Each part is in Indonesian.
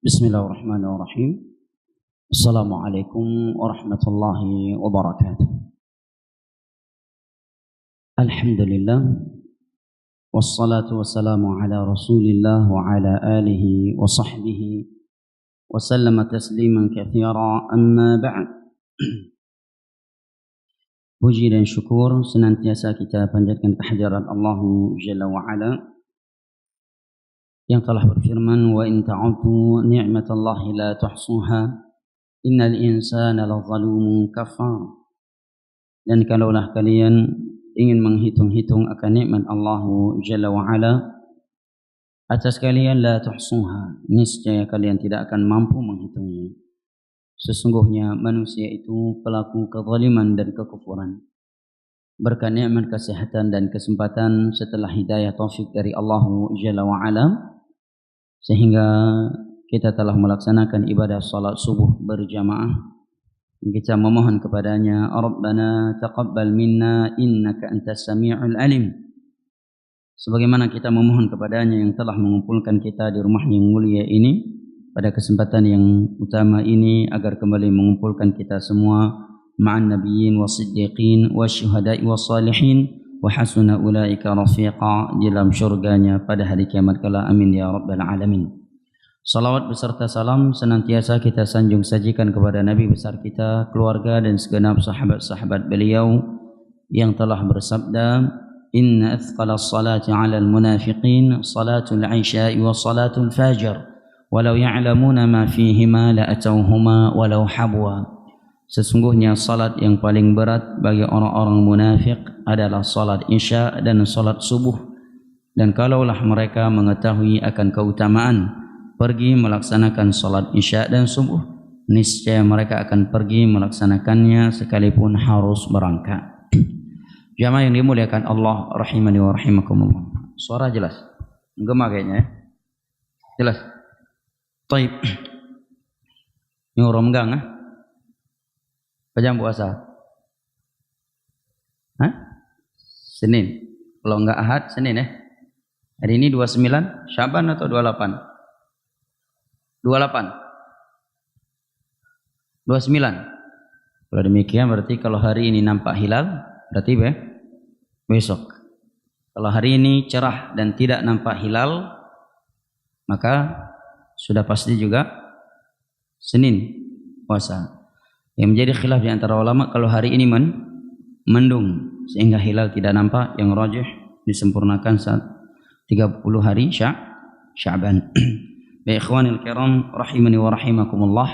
Bismillahirrahmanirrahim. Assalamualaikum warahmatullahi wabarakatuh. Alhamdulillah. Wassalatu wassalamu ala rasulillah wa ala alihi wa sahbihi wa sallama tasliman katsira, amma ba'd. Puji dan syukur senantiasa kita panjatkan kehadirat Allah Jalla wa Ala yang telah berfirman, wa in ta'uddu ni'matallahi la tuhsuha innal insana lazalumun kafar. Dan kalaulah kalian ingin menghitung-hitung akan nikmat Allah Jalla wa Ala atas kalian, la tuhsuha, niscaya kalian tidak akan mampu menghitungnya. Sesungguhnya manusia itu pelaku kezaliman dan kekufuran. Berkat nikmat kesehatan dan kesempatan setelah hidayah taufik dari Allah Jalla wa Ala, sehingga kita telah melaksanakan ibadah salat subuh berjamaah. Kita memohon kepadanya, Rabbana taqabbal minna innaka antas sami'ul alim. Sebagaimana kita memohon kepadanya yang telah mengumpulkan kita di rumah yang mulia ini pada kesempatan yang utama ini, agar kembali mengumpulkan kita semua ma'an nabiyyin wasiddiqin wasyuhada'i wassalihin wa hasuna ulaika rafiqa, di dalam syurganya pada hari kiamat kala. Amin ya rabbal alamin. Salawat beserta salam senantiasa kita sanjung sajikan kepada Nabi besar kita, keluarga dan segenap sahabat-sahabat beliau yang telah bersabda, inna athqala as-salati 'alal munafiqin salatul 'isya'i wa salatul fajr walau ya'lamuna ma fihima la atawhuma walau habwa. Sesungguhnya salat yang paling berat bagi orang-orang munafik adalah salat isya dan salat subuh. Dan kalaulah mereka mengetahui akan keutamaan pergi melaksanakan salat isya dan subuh, niscaya mereka akan pergi melaksanakannya sekalipun harus berangkat. Jamaah yang dimuliakan Allah rahimani wa rahimakumullah. Suara jelas? Menggema kayaknya ya? Jelas? Taib. Ini orang menggang ah? Jam puasa? Hah? Senin. Kalau enggak Ahad, Senin ya. Hari ini 29 Syaban atau 28? 28. 29. Kalau demikian berarti kalau hari ini nampak hilal, berarti besok. Kalau hari ini cerah dan tidak nampak hilal, maka sudah pasti juga Senin puasa. Yang menjadi khilaf di antara ulama, kalau hari ini mendung sehingga hilal tidak nampak, yang rajih disempurnakan saat 30 hari Sya'ban. Baik ikhwanil kiram rahimani wa rahimakumullah,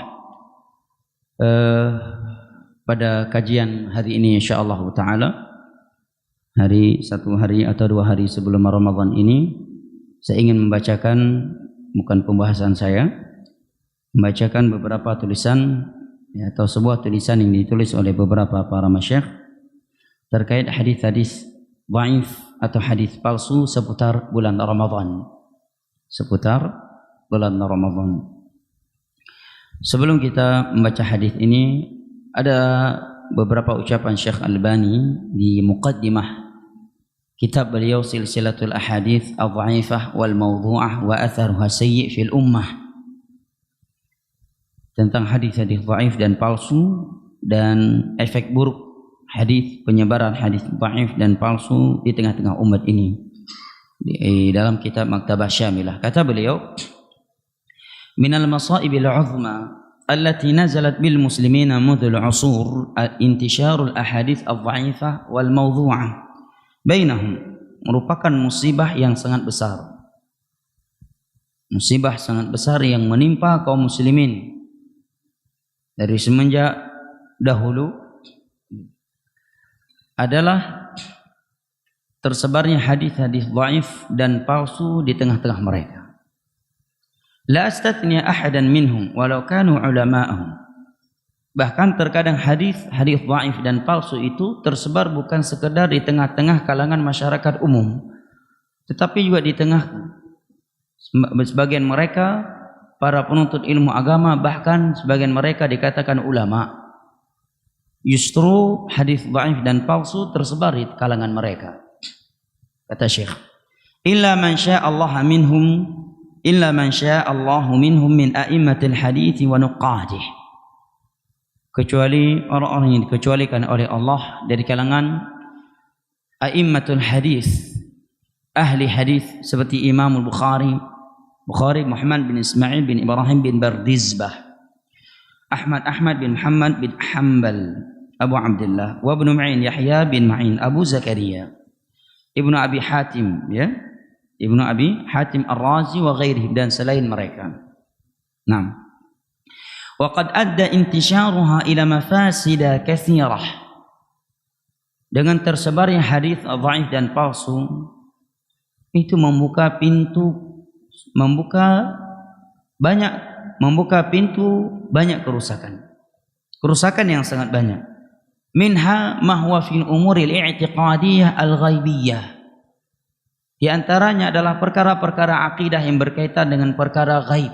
pada kajian hari ini insyaallah taala, satu hari atau 2 hari sebelum Ramadan ini, saya ingin membacakan, bukan pembahasan saya, membacakan beberapa tulisan atau sebuah tulisan yang ditulis oleh beberapa para masyayikh terkait hadis-hadis dhaif atau hadis palsu seputar bulan Ramadan. Sebelum kita membaca hadis ini, ada beberapa ucapan Syekh Albani di muqaddimah kitab beliau Silsilatul Ahadits Adh-Dhaifah wal Mawdhu'ah wa Atharuha Sayyi' fil Ummah, tentang hadis-hadis dhaif dan palsu dan efek buruk hadis, penyebaran hadis dhaif dan palsu di tengah-tengah umat ini, di dalam kitab Maktabah Syamilah. Kata beliau, minal masaibil uzma allati nazalat bil muslimina mudhul usur intisharul ahadits adh-dhaifah wal mawdhu'ah bainahum, merupakan musibah yang sangat besar, musibah sangat besar yang menimpa kaum muslimin dari semenjak dahulu, adalah tersebarnya hadis-hadis dhaif dan palsu di tengah-tengah mereka. La astathniya ahadan minhum walau kanu ulama'ahum. Bahkan terkadang hadis dhaif dan palsu itu tersebar bukan sekedar di tengah-tengah kalangan masyarakat umum, tetapi juga di tengah sebagian mereka para penuntut ilmu agama, bahkan sebagian mereka dikatakan ulama. Justru hadis dhaif dan palsu tersebar di kalangan mereka. Kata Syekh, illa man syaa'a Allah minhum illa man syaa Allahu minhum min a'immatil hadits wa nuqadih, kecuali orang-orang yang dikecualikan oleh Allah dari kalangan a'immatul hadits, ahli hadis seperti Imam Bukhari Muhammad bin Ismail bin Ibrahim bin Bardizbah, Ahmad bin Muhammad bin Hanbal Abu Abdullah, wa Ibnu Ma'in Yahya bin Ma'in Abu Zakaria, Ibnu Abi Hatim Ibnu Abi Hatim Ar-Razi wa ghairihi, dan selain mereka. Naam. Wa qad adda intisharuha ila mafasida katsirah. Dengan tersebarnya hadis dhaif dan palsu itu membuka pintu banyak kerusakan yang sangat banyak. Minha ma huwa fil umuril i'tiqadiyah al-ghaibiyah, di antaranya adalah perkara-perkara akidah yang berkaitan dengan perkara gaib.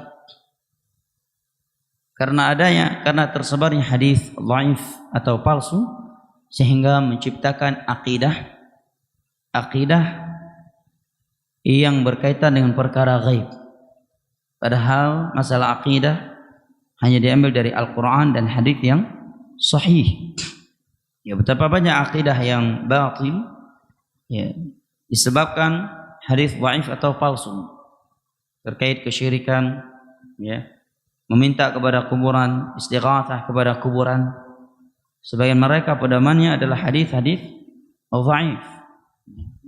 Karena tersebarnya hadis dhaif atau palsu sehingga menciptakan akidah yang berkaitan dengan perkara gaib. Padahal masalah akidah hanya diambil dari Al-Quran dan hadis yang sahih. Ya, betapa banyak akidah yang batil ya, disebabkan hadis dhaif atau palsu terkait kesyirikan, ya, meminta kepada kuburan, istighatsah kepada kuburan. Sebagian mereka pedomannya adalah hadis-hadis dhaif.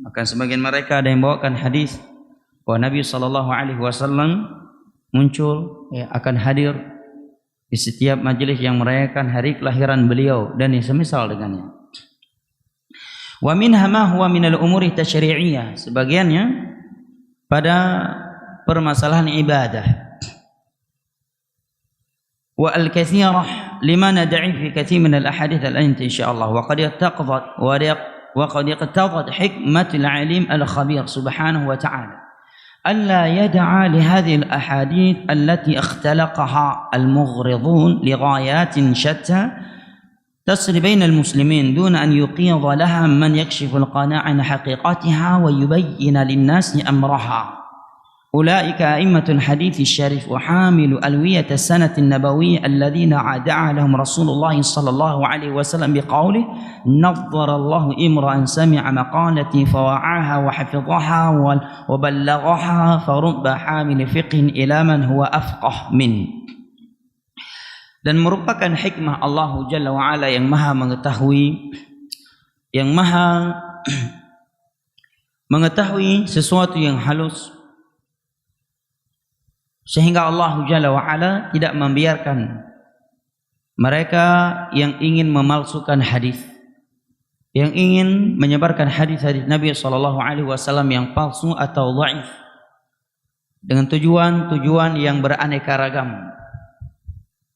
Maka sebagian mereka ada yang bawakan hadis bahwa Nabi SAW muncul, ya, akan hadir di setiap majelis yang merayakan hari kelahiran beliau dan yang semisal dengannya. Wa minha ma huwa min al-umuri tasyri'iyah, sebagiannya pada permasalahan ibadah. Wa al-katsirah lima nad'i fi katsir min al-ahadits al-ati insyaallah, wa qad iqtadat hikmatul alim al-khabir subhanahu wa ta'ala ألا يدعى لهذه الأحاديث التي اختلقها المغرضون لغايات شتى تسري بين المسلمين دون أن يقيض لها من يكشف القناع عن حقيقتها ويبين للناس أمرها. أولئك أئمة الحديث الشريف وحامل ألوية السنة النبوية الذين دعا لهم رسول الله صلى الله عليه وسلم بقوله نظر الله امرأ سمع مقالتي فوعاها وحفظها وبلغها فرب حامل فقه إلى من هو أفقه منه. Dan merupakan hikmah Allah Jalla wa'ala yang maha mengetahui, yang maha mengetahui sesuatu yang halus, sehingga Allah Jalla wa'ala tidak membiarkan mereka yang ingin memalsukan hadis, yang ingin menyebarkan hadis-hadis Nabi SAW yang palsu atau dhaif dengan tujuan yang beraneka ragam,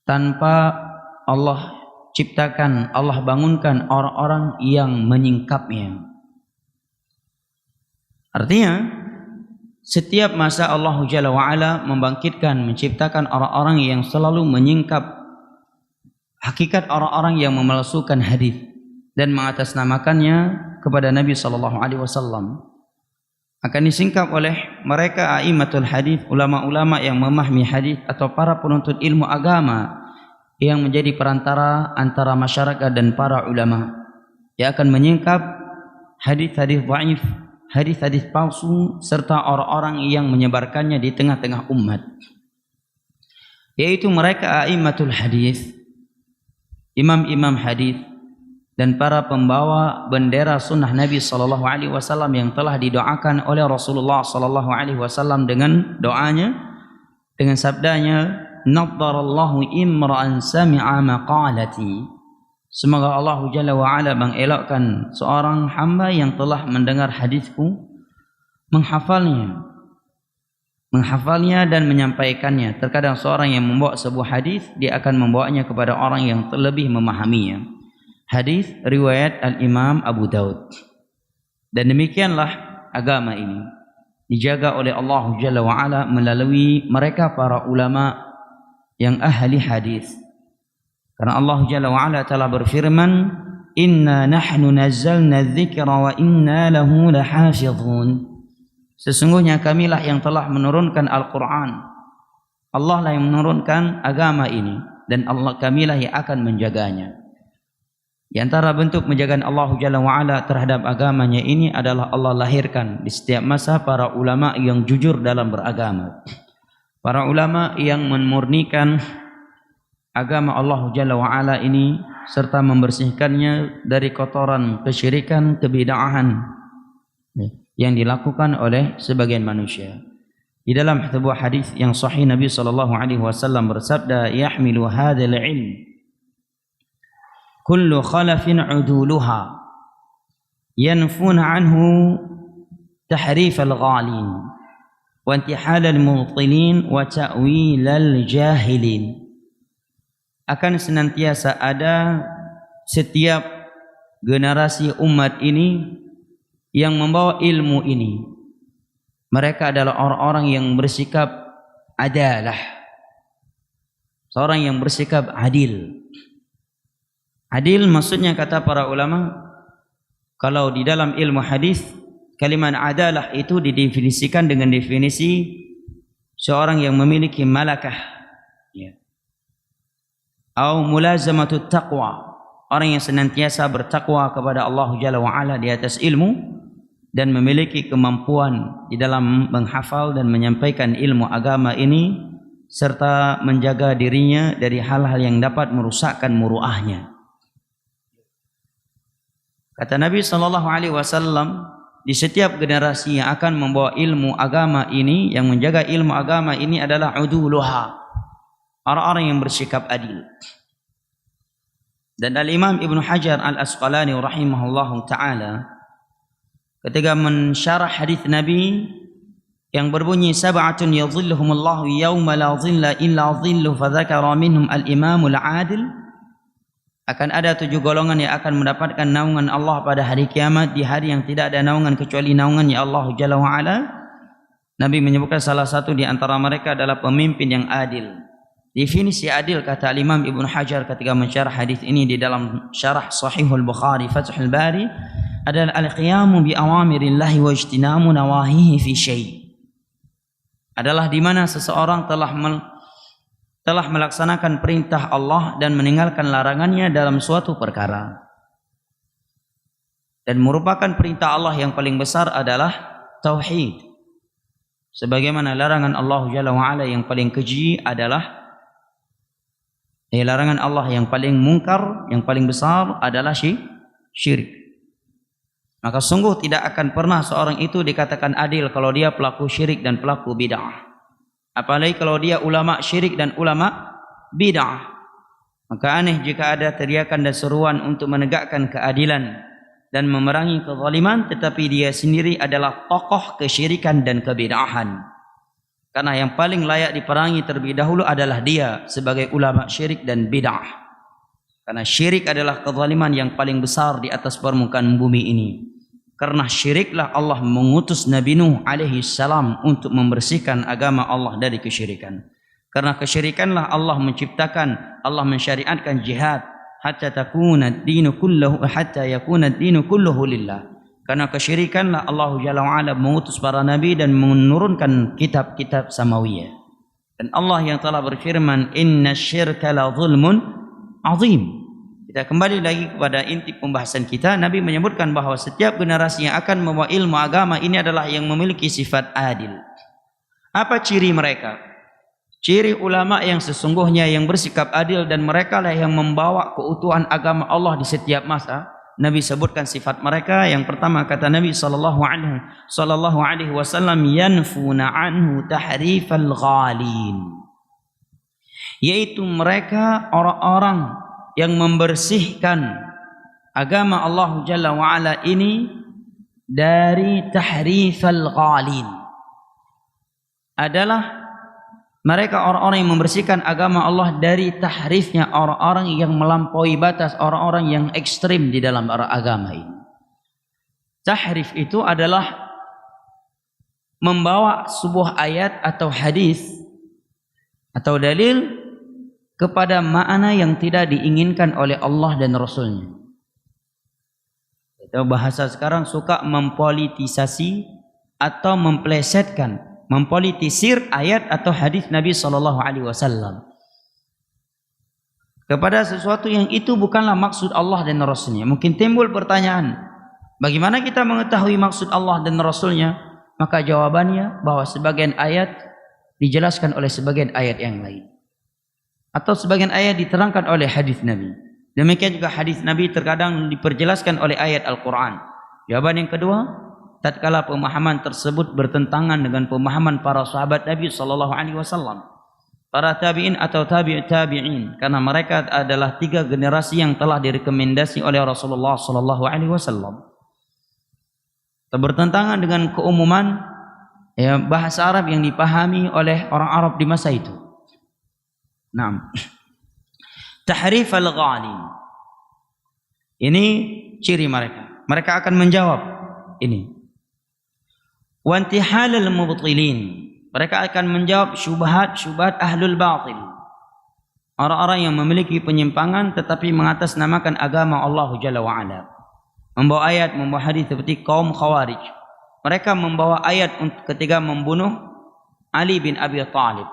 tanpa Allah ciptakan, Allah bangunkan orang-orang yang menyingkapnya. Artinya setiap masa Allah Jalla wa'ala membangkitkan, menciptakan orang-orang yang selalu menyingkap hakikat orang-orang yang memalsukan hadis dan mengatasnamakannya kepada Nabi SAW. Akan disingkap oleh mereka a'immatul hadis, ulama-ulama yang memahami hadis atau para penuntut ilmu agama yang menjadi perantara antara masyarakat dan para ulama, yang akan menyingkap hadis-hadis dhaif, hadis-hadis palsu serta orang-orang yang menyebarkannya di tengah-tengah umat, yaitu mereka a'immatul hadis, imam-imam hadis dan para pembawa bendera sunnah Nabi SAW yang telah didoakan oleh Rasulullah SAW dengan doanya, dengan sabdanya naddarallahu imra'an sami'a maqalati, semoga Allah Jalla wa'ala mengelokkan seorang hamba yang telah mendengar hadisku, menghafalnya dan menyampaikannya. Terkadang seorang yang membawa sebuah hadis, dia akan membawanya kepada orang yang lebih memahaminya. Hadis riwayat Al-Imam Abu Daud. Dan demikianlah agama ini dijaga oleh Allah Jalla wa'ala melalui mereka para ulama yang ahli hadis. Karena Allah Jalla wa'ala telah berfirman, Inna nahnu nazzalna dzikra wa inna lahu lahafizun. Sesungguhnya kamilah yang telah menurunkan Al-Quran. Allah lah yang menurunkan agama ini, dan kamilah yang akan menjaganya. Di antara bentuk menjaga Allah Jalla wa'ala terhadap agamanya ini adalah Allah lahirkan di setiap masa para ulama yang jujur dalam beragama. Para ulama yang memurnikan agama Allah Jalla wa'ala ini serta membersihkannya dari kotoran kesyirikan, kebid'ahan yang dilakukan oleh sebagian manusia. Di dalam sebuah hadis yang sahih Nabi SAW bersabda, "Yahmilu hadzal ilm kullu khalafin uduluha yanfuna anhu tahrif al-ghalin wa intihal al-mubtilin wa ta'wil al-jahilin." Akan senantiasa ada setiap generasi umat ini yang membawa ilmu ini. Mereka adalah orang-orang yang bersikap adalah, seorang yang bersikap adil. Adil maksudnya kata para ulama, kalau di dalam ilmu hadis kalimat adalah itu didefinisikan dengan definisi seorang yang memiliki malakah, atau mulazamatut taqwa, orang yang senantiasa bertakwa kepada Allah Jalla wa'ala di atas ilmu dan memiliki kemampuan di dalam menghafal dan menyampaikan ilmu agama ini serta menjaga dirinya dari hal-hal yang dapat merusakkan muruahnya. Kata Nabi SAW, di setiap generasi yang akan membawa ilmu agama ini, yang menjaga ilmu agama ini adalah uduluha, orang-orang yang bersikap adil. Dan Al-Imam Ibnu Hajar Al-Asqalani rahimahullahu ta'ala ketika mensyarah hadis Nabi yang berbunyi sab'atun yadhilluhumullahu yawma la dhilla illa dhilluh, fadzakara minhum al-imamul adil, akan ada 7 golongan yang akan mendapatkan naungan Allah pada hari kiamat, di hari yang tidak ada naungan kecuali naungannya Allah Jalla wa'ala. Nabi menyebutkan salah satu di antara mereka adalah pemimpin yang adil. Definisi adil kata Imam Ibnu Hajar ketika mensyarah hadis ini di dalam syarah Sahihul Bukhari Fathul Bari adalah al-qiyamu bi awamirillahi wa ijtinamu nawahihi fi syai'. Adalah di mana seseorang telah melaksanakan perintah Allah dan meninggalkan larangannya dalam suatu perkara. Dan merupakan perintah Allah yang paling besar adalah tauhid. Sebagaimana larangan Allah Jalla wa'ala yang paling keji adalah larangan Allah yang paling mungkar, yang paling besar adalah syirik. Maka sungguh tidak akan pernah seorang itu dikatakan adil kalau dia pelaku syirik dan pelaku bid'ah. Apalagi kalau dia ulama syirik dan ulama bid'ah. Maka aneh jika ada teriakan dan seruan untuk menegakkan keadilan dan memerangi kezaliman, tetapi dia sendiri adalah tokoh kesyirikan dan kebid'ahan. Karena yang paling layak diperangi terlebih dahulu adalah dia sebagai ulama syirik dan bid'ah. Karena syirik adalah kezaliman yang paling besar di atas permukaan bumi ini. Karena syiriklah Allah mengutus Nabi Nuh alaihi salam untuk membersihkan agama Allah dari kesyirikan. Karena kesyirikanlah Allah menciptakan, Allah mensyariatkan jihad hatta yakuna ad-dinu kulluhu lillah. Karena kesyirikanlah Allah Jalla wa'ala mengutus para nabi dan menurunkan kitab-kitab samawiyah. Dan Allah yang telah berfirman, "Inna syirka la zulmun azim." Kita kembali lagi kepada inti pembahasan kita. Nabi menyebutkan bahwa setiap generasi yang akan membawa ilmu agama ini adalah yang memiliki sifat adil. Apa ciri mereka? Ciri ulama yang sesungguhnya yang bersikap adil, dan mereka lah yang membawa keutuhan agama Allah di setiap masa. Nabi sebutkan sifat mereka. Yang pertama kata Nabi sallallahu alaihi wasallam, yanfuna anhu tahrifal ghalin, yaitu mereka orang-orang yang membersihkan agama Allah Jalla wa'ala ini dari tahrifal ghalin. Adalah mereka orang-orang yang membersihkan agama Allah dari tahrifnya orang-orang yang melampaui batas, orang-orang yang ekstrim di dalam agama ini. Tahrif itu adalah membawa sebuah ayat atau hadis atau dalil kepada makna yang tidak diinginkan oleh Allah dan Rasulnya. Itu bahasa sekarang suka mempolitisasi atau memplesetkan, mempolitisir ayat atau hadis Nabi sallallahu alaihi wasallam kepada sesuatu yang itu bukanlah maksud Allah dan Rasulnya. Mungkin timbul pertanyaan, bagaimana kita mengetahui maksud Allah dan Rasulnya? Maka jawabannya bahwa sebagian ayat dijelaskan oleh sebagian ayat yang lain, atau sebagian ayat diterangkan oleh hadis Nabi. Demikian juga hadis Nabi terkadang diperjelaskan oleh ayat Al-Quran. Jawaban yang kedua, tatkala pemahaman tersebut bertentangan dengan pemahaman para sahabat Nabi sallallahu alaihi wasallam, para tabi'in atau tabi'in, karena mereka adalah 3 generasi yang telah direkomendasi oleh Rasulullah sallallahu alaihi wasallam. Bertentangan dengan keumuman bahasa Arab yang dipahami oleh orang Arab di masa itu. Naam. Tahrif al-ghalin. Ini ciri mereka. Mereka akan menjawab ini. Wa intihal al-mubtilin. Mereka akan menjawab syubhat ahlul batil. Orang-orang yang memiliki penyimpangan tetapi mengatasnamakan agama Allah Jalla wa Ala. Membawa ayat, membawa hadis seperti kaum Khawarij. Mereka membawa ayat ketika membunuh Ali bin Abi Thalib.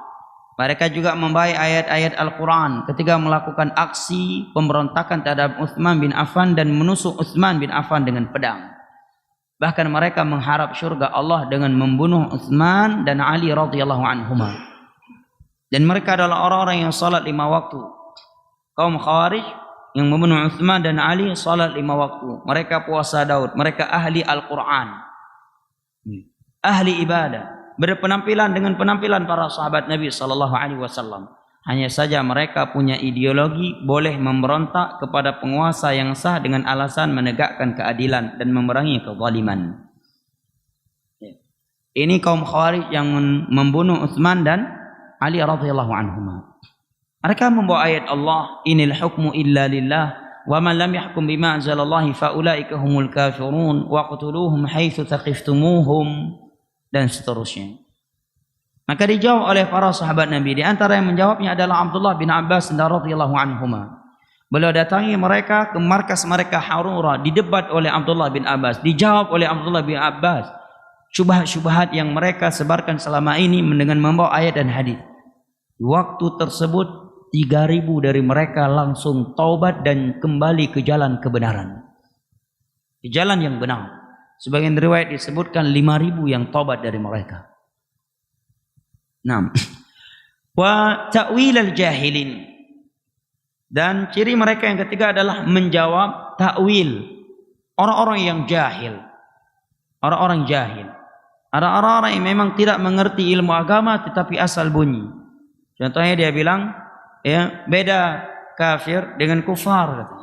Mereka juga membawa ayat-ayat Al-Quran ketika melakukan aksi pemberontakan terhadap Utsman bin Affan dan menusuk Utsman bin Affan dengan pedang. Bahkan mereka mengharap syurga Allah dengan membunuh Utsman dan Ali radhiyallahu anhuma. Dan mereka adalah orang-orang yang salat 5 waktu. Kaum Khawarij yang membunuh Utsman dan Ali salat 5 waktu. Mereka puasa Daud. Mereka ahli Al-Quran, ahli ibadah, berpenampilan dengan penampilan para sahabat Nabi sallallahu alaihi wasallam. Hanya saja mereka punya ideologi boleh memberontak kepada penguasa yang sah dengan alasan menegakkan keadilan dan memerangi kezaliman. Ini kaum Khawarij yang membunuh Utsman dan Ali radhiyallahu anhuma. Mereka membawa ayat Allah, inil hukmu illa lillah wa man lam yahkum bima anzalallahi faulaika humul kafirun wa qutuluhum haitsu thaqiftumuhum, dan seterusnya. Maka dijawab oleh para sahabat Nabi. Di antara yang menjawabnya adalah Abdullah bin Abbas radhiyallahu anhuma. Beliau datangi mereka ke markas mereka Harura, didebat oleh Abdullah bin Abbas, dijawab oleh Abdullah bin Abbas syubhat-syubhat yang mereka sebarkan selama ini dengan membawa ayat dan hadis. Di waktu tersebut 3.000 dari mereka langsung taubat dan kembali ke jalan kebenaran, ke jalan yang benar. Sebagian riwayat disebutkan 5.000 yang taubat dari mereka. Naam. Wa ta'wil al-jahilin. Dan ciri mereka yang ketiga adalah menjawab ta'wil orang-orang yang jahil. Orang-orang jahil. Ada orang-orang yang memang tidak mengerti ilmu agama tetapi asal bunyi. Contohnya dia bilang, ya, beda kafir dengan kufar, katanya.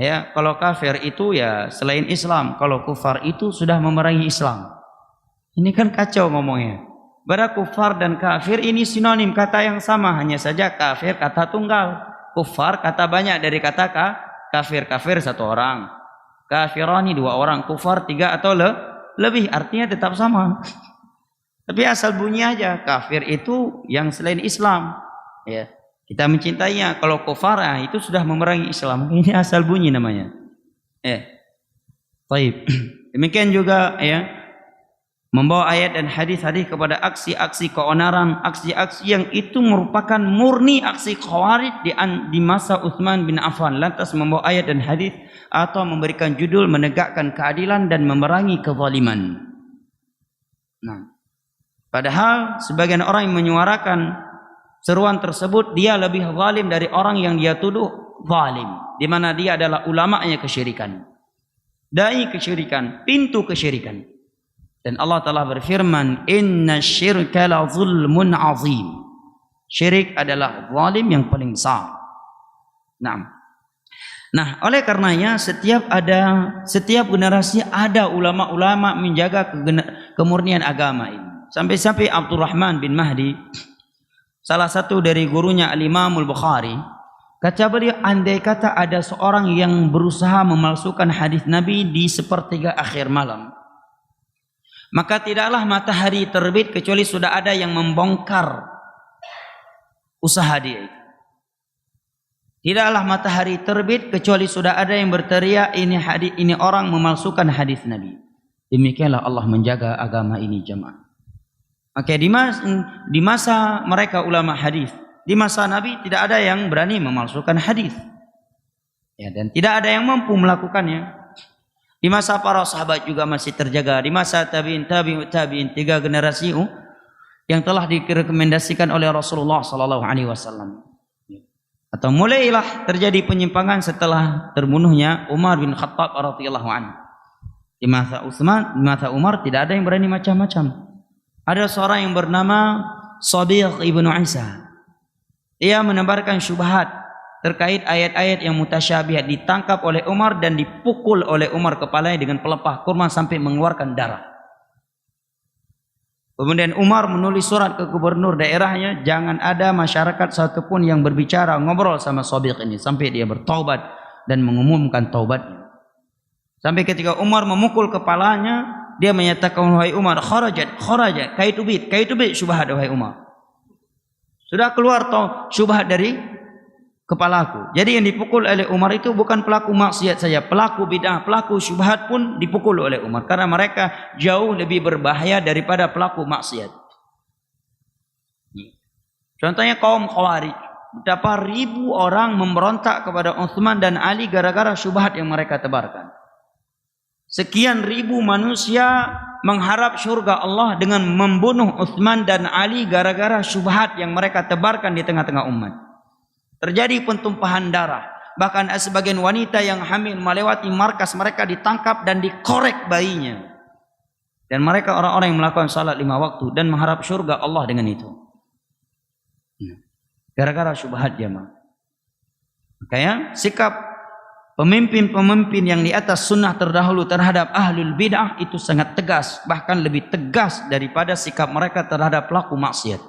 Ya, kalau kafir itu ya selain Islam, kalau kufar itu sudah memerangi Islam. Ini kan kacau ngomongnya. Pada kufar dan kafir ini sinonim, kata yang sama, hanya saja kafir kata tunggal, kufar kata banyak dari kata kafir. Kafir 1 orang, kafirani 2 orang, kufar 3 atau lebih, artinya tetap sama. Tapi asal bunyi aja, kafir itu yang selain Islam. Ya. Kita mencintainya. Kalau kufar itu sudah memerangi Islam. Ini asal bunyi namanya. Baik. Demikian juga ya, membawa ayat dan hadis-hadis kepada aksi-aksi keonaran, aksi-aksi yang itu merupakan murni aksi Khawarij di masa Utsman bin Affan. Lantas membawa ayat dan hadis atau memberikan judul menegakkan keadilan dan memerangi kezaliman. Nah, padahal sebagian orang yang menyuarakan seruan tersebut, dia lebih zalim dari orang yang dia tuduh zalim, di mana dia adalah ulama'nya kesyirikan, dai kesyirikan, pintu kesyirikan. Dan Allah telah berfirman, inna syirka la zulmun azim. Syirik adalah zalim yang paling besar. Nah, oleh karenanya setiap generasi ada ulama-ulama menjaga kemurnian agama ini. Sampai-sampai Abdurrahman bin Mahdi, salah satu dari gurunya Al-Imam Al-Bukhari, kata beliau, andai kata ada seorang yang berusaha memalsukan hadis Nabi di sepertiga akhir malam, maka tidaklah matahari terbit kecuali sudah ada yang membongkar usaha dia. Tidaklah matahari terbit kecuali sudah ada yang berteriak, ini orang memalsukan hadis Nabi. Demikianlah Allah menjaga agama ini jemaah. Oke, di masa mereka ulama hadis, di masa Nabi tidak ada yang berani memalsukan hadis. Ya, dan tidak ada yang mampu melakukannya. Di masa para sahabat juga masih terjaga. Di masa tabi'in, 3 generasi yang telah direkomendasikan oleh Rasulullah sallallahu alaihi wasallam. Atau mulailah terjadi penyimpangan setelah terbunuhnya Umar bin Khattab radhiyallahu anhu. Di masa Utsman, di masa Umar tidak ada yang berani macam-macam. Ada seorang yang bernama Sabiq ibnu Isa. Ia menebarkan syubhat terkait ayat-ayat yang mutasyabihat, ditangkap oleh Umar dan dipukul oleh Umar kepalanya dengan pelepah kurma sampai mengeluarkan darah. Kemudian Umar menulis surat ke gubernur daerahnya, jangan ada masyarakat satupun yang berbicara ngobrol sama Sabiq ini sampai dia bertaubat dan mengumumkan taubatnya. Sampai ketika Umar memukul kepalanya, dia menyatakan, wahai Umar, kharajat, kaitu bid syubhat wahai Umar. Sudah keluar syubhat dari kepalaku. Jadi yang dipukul oleh Umar itu bukan pelaku maksiat saja, pelaku bid'ah, pelaku syubhat pun dipukul oleh Umar karena mereka jauh lebih berbahaya daripada pelaku maksiat. Contohnya kaum Khawarij, berapa ribu orang memberontak kepada Utsman dan Ali gara-gara syubhat yang mereka tebarkan. Sekian ribu manusia mengharap surga Allah dengan membunuh Utsman dan Ali gara-gara syubhat yang mereka tebarkan di tengah-tengah umat. Terjadi pentumpahan darah. Bahkan sebagian wanita yang hamil melewati markas mereka ditangkap dan dikorek bayinya. Dan mereka orang-orang yang melakukan salat 5 waktu dan mengharap surga Allah dengan itu. Gara-gara syubhat jemaah. Makanya sikap pemimpin-pemimpin yang di atas sunnah terdahulu terhadap ahlul bid'ah itu sangat tegas, bahkan lebih tegas daripada sikap mereka terhadap pelaku maksiat.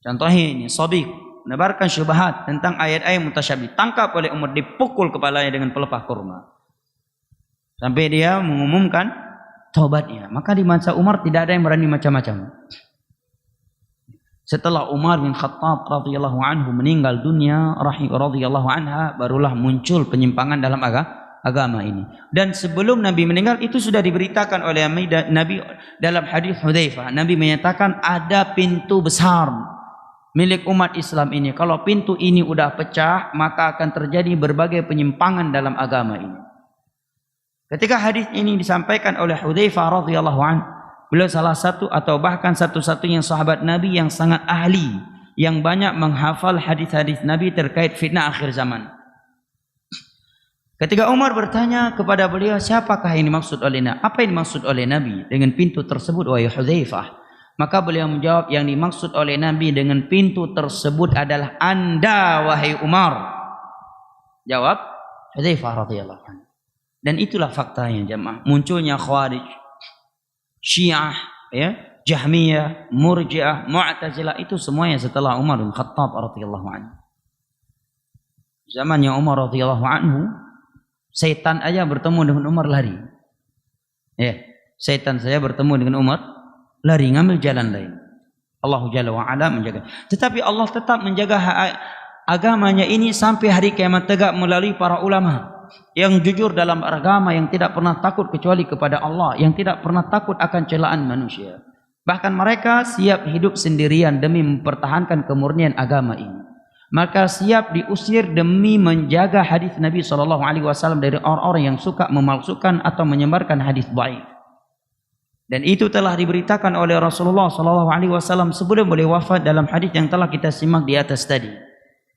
Contohnya ini, Sabiq menebarkan syubhat tentang ayat-ayat mutasyabih, tangkap oleh Umar, dipukul kepalanya dengan pelepah kurma sampai dia mengumumkan taubatnya. Maka di masa Umar tidak ada yang berani macam-macam. Setelah Umar bin Khattab radhiyallahu anhu meninggal dunia radhiyallahu anha, barulah muncul penyimpangan dalam agama ini. Dan sebelum Nabi meninggal itu sudah diberitakan oleh Nabi dalam hadis Hudzaifah. Nabi menyatakan ada pintu besar milik umat Islam ini. Kalau pintu ini udah pecah, maka akan terjadi berbagai penyimpangan dalam agama ini. Ketika hadis ini disampaikan oleh Hudzaifah radhiyallahu anhu, beliau salah satu atau bahkan satu-satunya sahabat Nabi yang sangat ahli, yang banyak menghafal hadis-hadis Nabi terkait fitnah akhir zaman. Ketika Umar bertanya kepada beliau, siapakah yang dimaksud oleh Nabi? Apa yang dimaksud oleh Nabi dengan pintu tersebut, wahai Hudzaifah? Maka beliau menjawab, yang dimaksud oleh Nabi dengan pintu tersebut adalah Anda, wahai Umar. Jawab Hudzaifah radhiyallahu anhu. Dan itulah faktanya jemaah, munculnya Khawarij, Syiah, ya, Jahmiyah, Murji'ah, Mu'tazilah, itu semuanya setelah Umar bin Khattab radhiyallahu anhu. Zamannya Umar radhiyallahu anhu, setan aja bertemu dengan Umar lari. Ya, setan saya bertemu dengan Umar lari, ngambil jalan lain. Allah Jalla wa Ala menjaga. Tetapi Allah tetap menjaga agamanya ini sampai hari kiamat tegak melalui para ulama yang jujur dalam agama, yang tidak pernah takut kecuali kepada Allah, yang tidak pernah takut akan celaan manusia. Bahkan mereka siap hidup sendirian demi mempertahankan kemurnian agama ini. Maka siap diusir demi menjaga hadis Nabi SAW dari orang-orang yang suka memalsukan atau menyebarkan hadis dhaif. Dan itu telah diberitakan oleh Rasulullah SAW sebelum beliau wafat dalam hadis yang telah kita simak di atas tadi.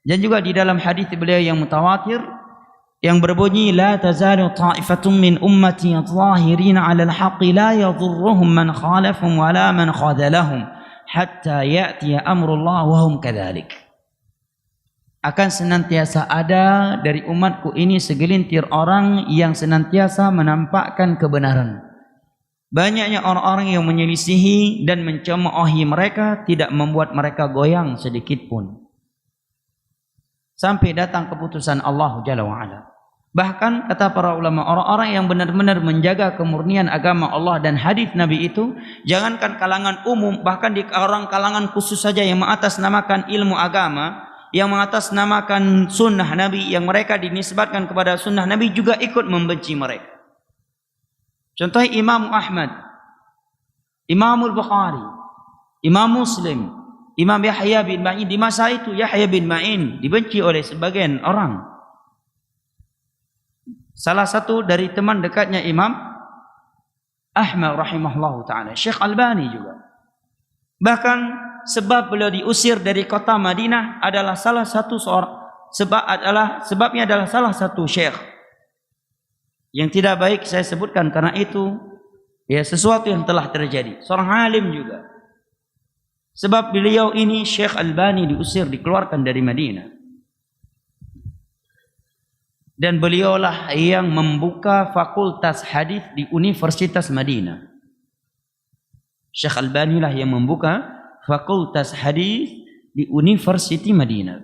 Dan juga di dalam hadis beliau yang mutawatir yang berbunyi, la tazalu ta'ifatun min ummati zahirina 'ala al-haqqi la yadhurruhum man khalafahum wa la man khadalahum hatta ya'tiya amrullah wa hum kadzalik. Akan senantiasa ada dari umatku ini segelintir orang yang senantiasa menampakkan kebenaran. Banyaknya orang-orang yang menyelisihi dan mencemoohi mereka tidak membuat mereka goyang sedikit pun, sampai datang keputusan Allah Jalla wa Ala. Bahkan kata para ulama, orang-orang yang benar-benar menjaga kemurnian agama Allah dan hadis Nabi itu, jangankan kalangan umum, bahkan di orang kalangan khusus saja yang mengatasnamakan ilmu agama, yang mengatasnamakan sunnah Nabi, yang mereka dinisbatkan kepada sunnah Nabi juga ikut membenci mereka. Contohnya Imam Ahmad, Imam Bukhari, Imam Muslim, Imam Yahya bin Ma'in. Di masa itu Yahya bin Ma'in dibenci oleh sebagian orang. Salah satu dari teman dekatnya Imam Ahmad rahimahullah ta'ala, Syekh Albani juga. Bahkan sebab beliau diusir dari kota Madinah adalah salah satu sebabnya adalah salah satu syekh yang tidak baik saya sebutkan karena itu ya sesuatu yang telah terjadi. Seorang alim juga. Sebab beliau ini Syekh Albani diusir, dikeluarkan dari Madinah. Dan beliaulah yang membuka fakultas hadis di Universitas Madinah. Syekh Albani lah yang membuka fakultas hadis di University Madinah.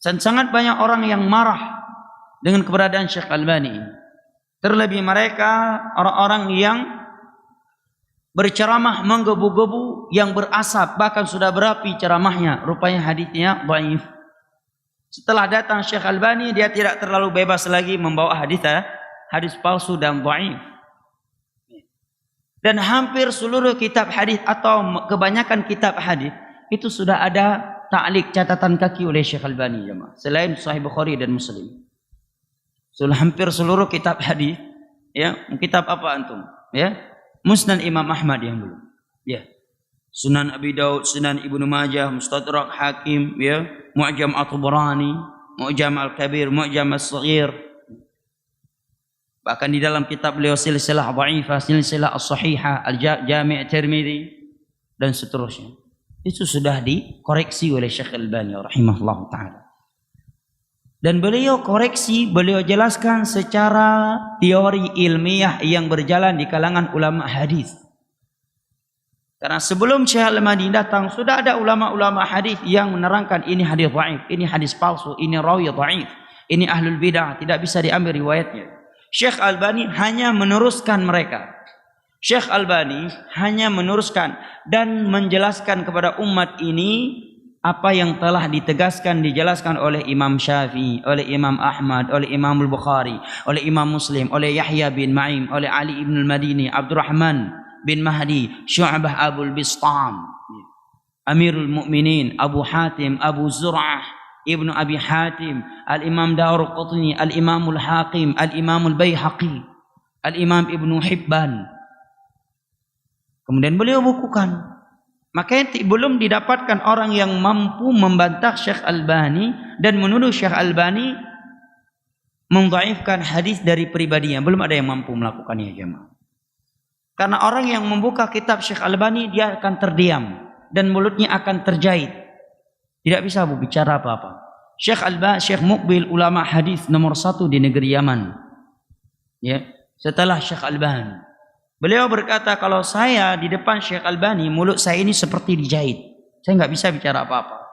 Dan sangat banyak orang yang marah dengan keberadaan Syekh Albani. Terlebih mereka orang-orang yang berceramah menggebu-gebu, yang berasap, bahkan sudah berapi ceramahnya, rupanya hadisnya dhaif. Setelah datang Syekh Albani, dia tidak terlalu bebas lagi membawa hadis palsu dan dhaif. Dan hampir seluruh kitab hadis atau kebanyakan kitab hadis itu sudah ada ta'liq, catatan kaki oleh Syekh Albani jemaah. Selain Sahih Bukhari dan Muslim. Hampir seluruh kitab hadis, ya, kitab apa antum? Ya, Musnad Imam Ahmad yang belum. Ya. Sunan Abi Daud, Sunan Ibnu Majah, Mustadrak Hakim, ya, Mu'jam At-Tabarani, Mu'jam Al-Kabir, Mu'jam As-Saghir. Bahkan di dalam kitab beliau silsilah dhaifah, silsilah as-sahihah, al-Jami' Tirmidzi dan seterusnya. Itu sudah dikoreksi oleh Syekh Albani rahimahullah ta'ala. Dan beliau koreksi, beliau jelaskan secara teori ilmiah yang berjalan di kalangan ulama hadis. Karena sebelum Syekh Albani datang sudah ada ulama-ulama hadis yang menerangkan ini hadis dhaif, ini hadis palsu, ini rawi dhaif, ini ahlul bidah, tidak bisa diambil riwayatnya. Syekh Albani hanya meneruskan mereka. Syekh Albani hanya meneruskan dan menjelaskan kepada umat ini apa yang telah dijelaskan oleh Imam Syafi'i, oleh Imam Ahmad, oleh Imam Bukhari, oleh Imam Muslim, oleh Yahya bin Ma'in, oleh Ali ibn al-Madini, Abdurrahman bin Mahdi, Syu'bah Abul Bistam, Amirul Mukminin, Abu Hatim, Abu Zur'ah, Ibnu Abi Hatim, Al-Imam Daruqutni, Al-Imamul Hakim, Al-Imamul Baihaqi, Al-Imam Ibnu Hibban. Kemudian beliau bukukan. Makanya belum didapatkan orang yang mampu membantah Syekh Albani dan menuduh Syekh Albani mendhaifkan hadis dari pribadinya. Belum ada yang mampu melakukannya jemaah. Karena orang yang membuka kitab Syekh Albani dia akan terdiam dan mulutnya akan terjahit. Tidak bisa berbicara apa-apa. Syekh Muqbil ulama hadis nomor 1 di negeri Yaman. Ya, setelah Syekh Albani. Beliau berkata, kalau saya di depan Syekh Albani, mulut saya ini seperti dijahit. Saya nggak bisa bicara apa-apa.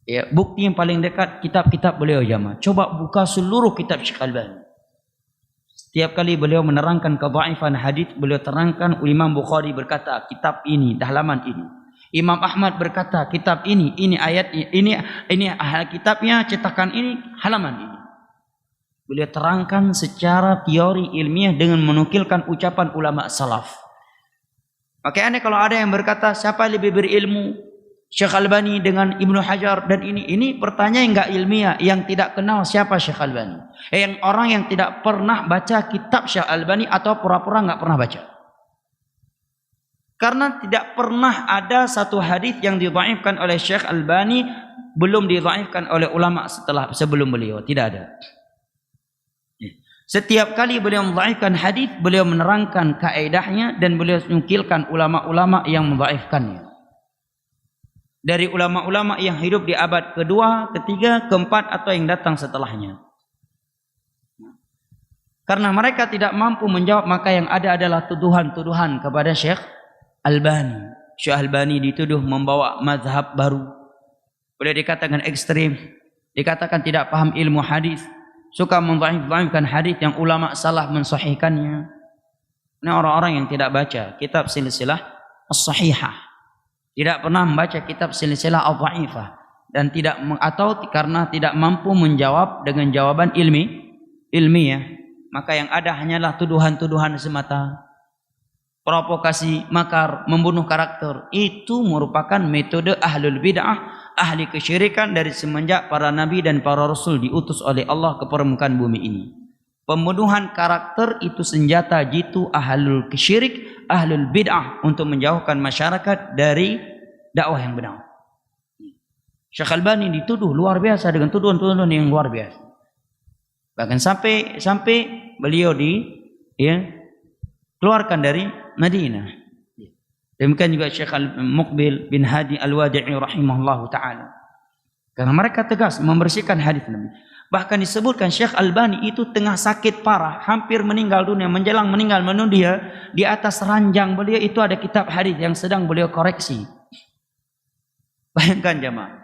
Ya, bukti yang paling dekat kitab-kitab beliau jamaah. Coba buka seluruh kitab Syekh Albani. Setiap kali beliau menerangkan kedhaifan hadis, beliau terangkan Imam Bukhari berkata, kitab ini, halaman ini. Imam Ahmad berkata, kitab ini ayat ini kitabnya cetakan ini, halaman ini. Beliau terangkan secara teori ilmiah dengan menukilkan ucapan ulama salaf. Makanya kalau ada yang berkata siapa lebih berilmu, Syekh Albani dengan Ibnu Hajar dan ini pertanyaan yang enggak ilmiah, yang tidak kenal siapa Syekh Albani. Yang orang yang tidak pernah baca kitab Syekh Albani atau pura-pura enggak pernah baca. Karena tidak pernah ada satu hadis yang didhaifkan oleh Syekh Albani belum didhaifkan oleh ulama sebelum beliau, tidak ada. Setiap kali beliau mendhaifkan hadis, beliau menerangkan kaedahnya dan beliau menukilkan ulama-ulama yang mendhaifkannya. Dari ulama-ulama yang hidup di abad kedua, ketiga, keempat atau yang datang setelahnya. Karena mereka tidak mampu menjawab, maka yang ada adalah tuduhan-tuduhan kepada Syekh Albani. Syekh Albani dituduh membawa mazhab baru. Boleh dikatakan ekstrim, dikatakan tidak paham ilmu hadis, suka mendhaifkan hadis yang ulama salah mensahihkannya. Ini orang-orang yang tidak baca kitab silsilah as-sahihah, tidak pernah membaca kitab silsilah al-dhaifah, dan karena tidak mampu menjawab dengan jawaban ilmiah. maka yang ada hanyalah tuduhan-tuduhan semata. Provokasi, makar, membunuh karakter. Itu merupakan metode ahlul bid'ah, ahli kesyirikan dari semenjak para nabi dan para rasul diutus oleh Allah ke permukaan bumi ini. Pembunuhan karakter itu senjata jitu ahlul kesyirik, ahlul bid'ah untuk menjauhkan masyarakat dari dakwah yang benar. Syekh Albani dituduh luar biasa dengan tuduhan-tuduhan yang luar biasa. Bahkan sampai beliau keluarkan dari Madinah. Demikian juga Syekh Muqbil bin Hadi Al-Wadi'i rahimahullahu ta'ala. Karena mereka tegas membersihkan hadis Nabi. Bahkan disebutkan Syekh Albani itu tengah sakit parah, hampir meninggal dunia, menjelang meninggal dunia, di atas ranjang beliau itu ada kitab hadis yang sedang beliau koreksi. Bayangkan jemaah.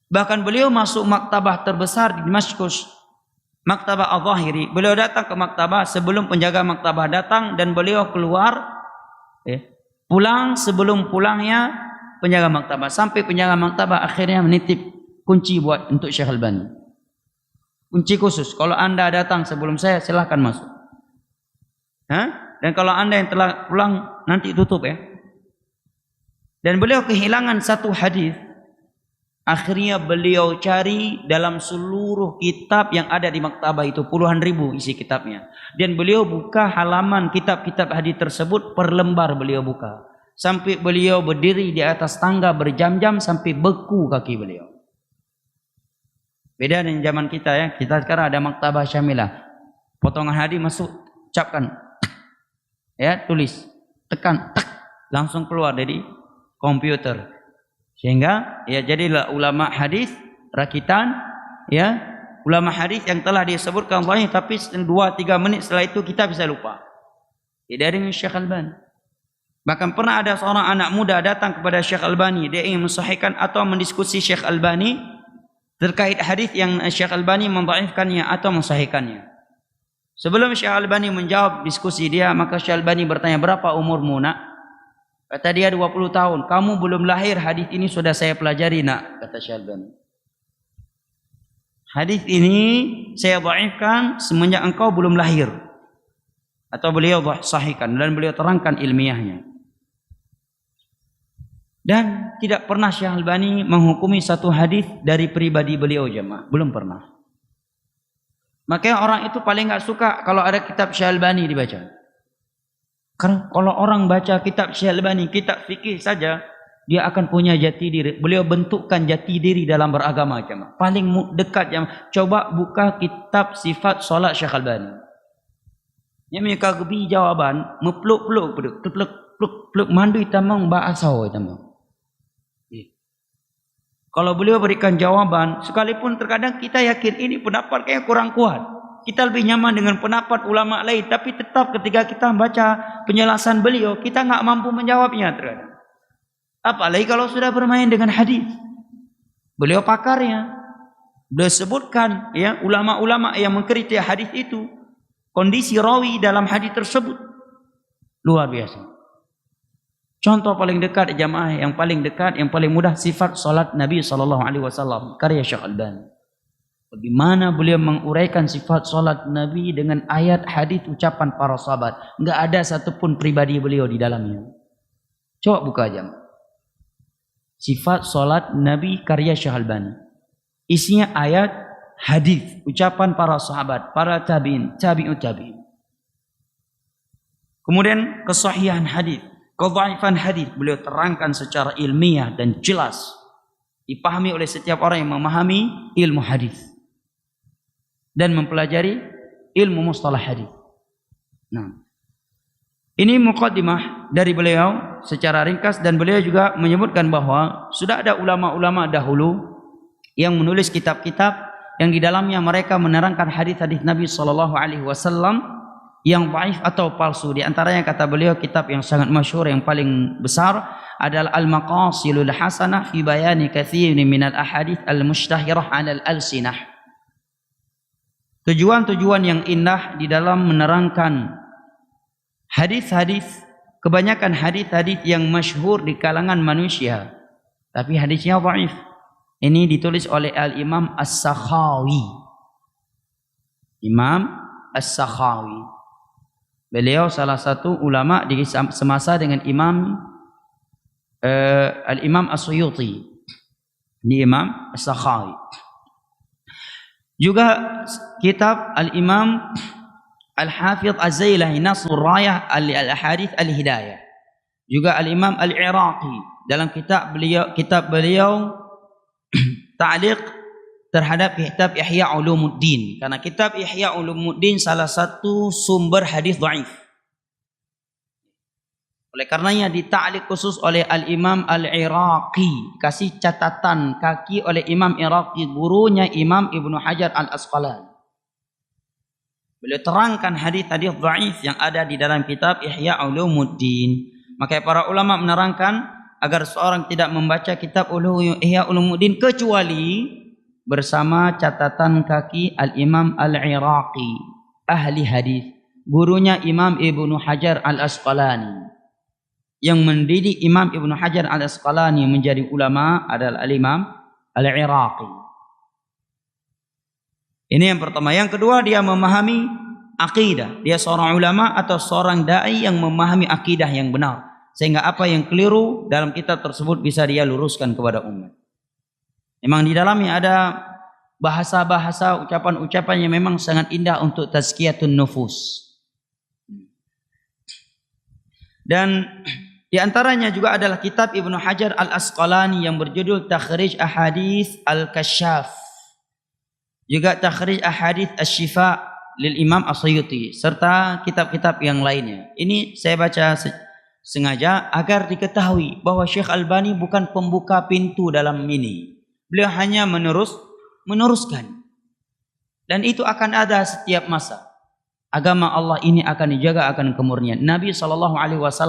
Bahkan beliau masuk maktabah terbesar di Damaskus, Maktabah Al-Zahiri. Beliau datang ke maktabah sebelum penjaga maktabah datang, dan beliau keluar pulang sebelum pulangnya penjaga maktabah. Sampai penjaga maktabah akhirnya menitip kunci buat untuk Syekh Albani. Kunci khusus. Kalau anda datang sebelum saya, silahkan masuk. Dan kalau anda yang telah pulang, nanti tutup ya. Dan beliau kehilangan satu hadis. Akhirnya beliau cari dalam seluruh kitab yang ada di maktabah itu, puluhan ribu isi kitabnya. Dan beliau buka halaman kitab-kitab hadis tersebut per lembar beliau buka. Sampai beliau berdiri di atas tangga berjam-jam sampai beku kaki beliau. Beda dengan zaman kita ya. Kita sekarang ada maktabah syamilah. Potongan hadis masuk, capkan. Ya, tulis, tekan, tak, langsung keluar dari komputer. Sehingga ya jadilah ulama hadis rakitan, ya, ulama hadis yang telah disebutkan banyak, tapi 2-3 menit setelah itu kita bisa lupa. Tidak dengan Syekh Albani. Bahkan pernah ada seorang anak muda datang kepada Syekh Albani, dia ingin mensahihkan atau mendiskusi Syekh Albani terkait hadis yang Syekh Albani mendhaifkannya atau mensahihkannya. Sebelum Syekh Albani menjawab diskusi dia, maka Syekh Albani bertanya, berapa umurmu nak? Kata dia 20 tahun. Kamu belum lahir, hadis ini sudah saya pelajari nak, kata Syekh Albani. Hadis ini saya dhaifkan semenjak engkau belum lahir. Atau beliau sahihkan dan beliau terangkan ilmiahnya. Dan tidak pernah Syekh Albani menghukumi satu hadis dari pribadi beliau jemaah, belum pernah. Makanya orang itu paling enggak suka kalau ada kitab Syekh Albani dibaca. Karena kalau orang baca kitab Syekh Albani, kitab fikih saja, dia akan punya jati diri. Beliau bentukkan jati diri dalam beragama jemaah. Paling dekat jemaah. Coba buka kitab sifat solat Syekh Albani. Yang mereka gebi jawaban, mepluk-pluk, pluk mandu itamang ba'asau itamang. Kalau beliau berikan jawaban, sekalipun terkadang kita yakin ini pendapat kayaknya kurang kuat. Kita lebih nyaman dengan pendapat ulama lain, tapi tetap ketika kita membaca penjelasan beliau, kita nggak mampu menjawabnya terkadang. Apalagi kalau sudah bermain dengan hadis. Beliau pakarnya. Beliau sebutkan ya ulama-ulama yang mengkritik hadis itu, kondisi rawi dalam hadis tersebut luar biasa. Contoh paling dekat jamaah, yang paling dekat, yang paling mudah, sifat salat Nabi SAW, karya Syekh Albani. Bagaimana beliau menguraikan sifat salat Nabi dengan ayat hadis ucapan para sahabat. Enggak ada satupun pribadi beliau di dalamnya. Coba buka aja. Sifat salat Nabi karya Syekh Albani. Isinya ayat hadis ucapan para sahabat, para tabi'in, tabi'ut tabi'in. Kemudian kesahihan hadis, kedhaifan hadis beliau terangkan secara ilmiah dan jelas. Dipahami oleh setiap orang yang memahami ilmu hadis dan mempelajari ilmu mustalah hadis. Nah, ini muqaddimah dari beliau secara ringkas, dan beliau juga menyebutkan bahwa sudah ada ulama-ulama dahulu yang menulis kitab-kitab yang di dalamnya mereka menerangkan hadis-hadis Nabi SAW yang dhaif atau palsu. Di antaranya kata beliau kitab yang sangat masyhur yang paling besar adalah Al-Maqasilul Hasanah fi bayani katsirin minal ahadits al-mushtahirah 'alal alsinah. Tujuan-tujuan yang indah di dalam menerangkan hadis-hadis, kebanyakan hadis-hadis yang masyhur di kalangan manusia, tapi hadisnya dhaif. Ini ditulis oleh Al-Imam As-Sakhawi. Imam As-Sakhawi. Beliau salah satu ulama di semasa dengan Al-Imam As-Suyuti. Ini Imam As-Sakhawi. Juga kitab Al-Imam Al-Hafidh Az-Zaila'i Nasrul Rayah Al-Hadith Al-Hidayah. Juga Al-Imam Al-Iraqi dalam kitab beliau ta'liq terhadap kitab Ihya Ulumuddin. Karena kitab Ihya Ulumuddin salah satu sumber hadis dhaif. Oleh karenanya dita'liq khusus oleh Al-Imam Al-Iraqi, kasih catatan kaki oleh Imam Iraqi, gurunya Imam Ibnu Hajar Al-Asqalani. Beliau terangkan hadis-hadis dhaif yang ada di dalam kitab Ihya Ulumuddin. Maka para ulama menerangkan agar seorang tidak membaca kitab Ihya Ulumuddin kecuali bersama catatan kaki Al-Imam Al-Iraqi, ahli hadis, gurunya Imam Ibnu Hajar Al-Asqalani. Yang mendidik Imam Ibnu Hajar Al-Asqalani menjadi ulama adalah Al-Imam Al-Iraqi. Ini yang pertama. Yang kedua, dia memahami akidah. Dia seorang ulama atau seorang dai yang memahami akidah yang benar, sehingga apa yang keliru dalam kitab tersebut bisa dia luruskan kepada umat. Memang di dalamnya ada bahasa-bahasa, ucapan-ucapan yang memang sangat indah untuk tazkiyatun nufus. Dan di antaranya juga adalah kitab Ibnu Hajar Al-Asqalani yang berjudul Takhrij Ahadits Al-Kasyaf. Juga Takhrij Ahadits Asy-Syifa lil Imam As-Suyuti, serta kitab-kitab yang lainnya. Ini saya baca sengaja agar diketahui bahwa Syekh Albani bukan pembuka pintu dalam ini. Beliau hanya meneruskan. Dan itu akan ada setiap masa. Agama Allah ini akan dijaga akan kemurnian. Nabi SAW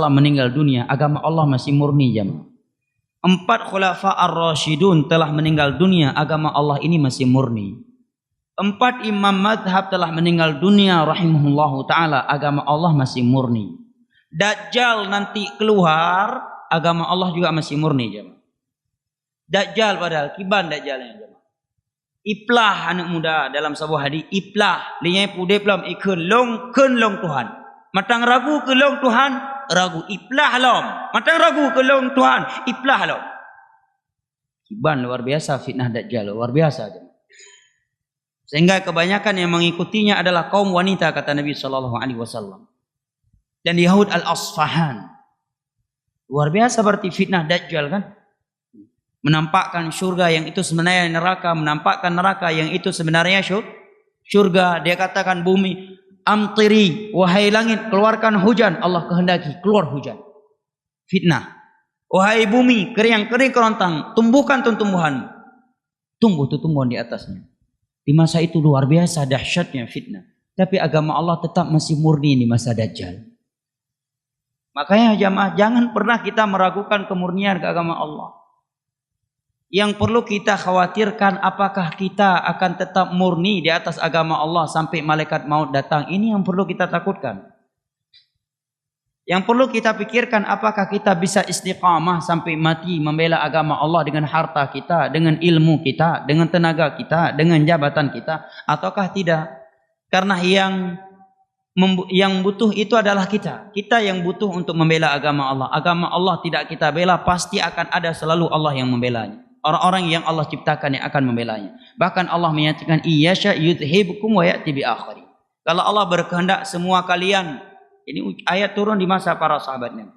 meninggal dunia, agama Allah masih murni jemaah. 4 khulafa ar-rasyidun telah meninggal dunia, agama Allah ini masih murni. 4 imam madhab telah meninggal dunia rahimahullahu ta'ala, agama Allah masih murni. Dajjal nanti keluar, agama Allah juga masih murni jemaah. Dajjal padahal kiban dajjalnya jemaah. Iplah anak muda dalam sebuah hadis, iplah linyai pude pelam ikun long Tuhan. Matang ragu ke long Tuhan, ragu iplah lom. Matang ragu ke long Tuhan, iplah lom. Kiban luar biasa fitnah dajjal, luar biasa. Sehingga kebanyakan yang mengikutinya adalah kaum wanita, kata Nabi SAW. Dan Yahud Al-Asfahan. Luar biasa berarti fitnah dajjal kan. Menampakkan surga yang itu sebenarnya neraka, menampakkan neraka yang itu sebenarnya surga. Dia katakan bumi, amtiri, wahai langit, keluarkan hujan. Allah kehendaki keluar hujan. Fitnah. Wahai bumi, kering kerontang, tumbuhkan tumbuhan. Tumbuh tumbuhan di atasnya. Di masa itu luar biasa dahsyatnya fitnah. Tapi agama Allah tetap masih murni di masa Dajjal. Makanya jamaah, jangan pernah kita meragukan kemurnian ke agama Allah. Yang perlu kita khawatirkan, apakah kita akan tetap murni di atas agama Allah sampai malaikat maut datang. Ini yang perlu kita takutkan. Yang perlu kita pikirkan, apakah kita bisa istiqamah sampai mati membela agama Allah dengan harta kita, dengan ilmu kita, dengan tenaga kita, dengan jabatan kita, ataukah tidak? Karena yang butuh itu adalah kita. Kita yang butuh untuk membela agama Allah. Agama Allah tidak kita bela, pasti akan ada selalu Allah yang membelanya. Orang-orang yang Allah ciptakan yang akan membelanya. Bahkan Allah menyatakan, iyasha yudhibukum wa ya'ti bi akhari. Kalau Allah berkehendak semua kalian, ini ayat turun di masa para sahabatnya.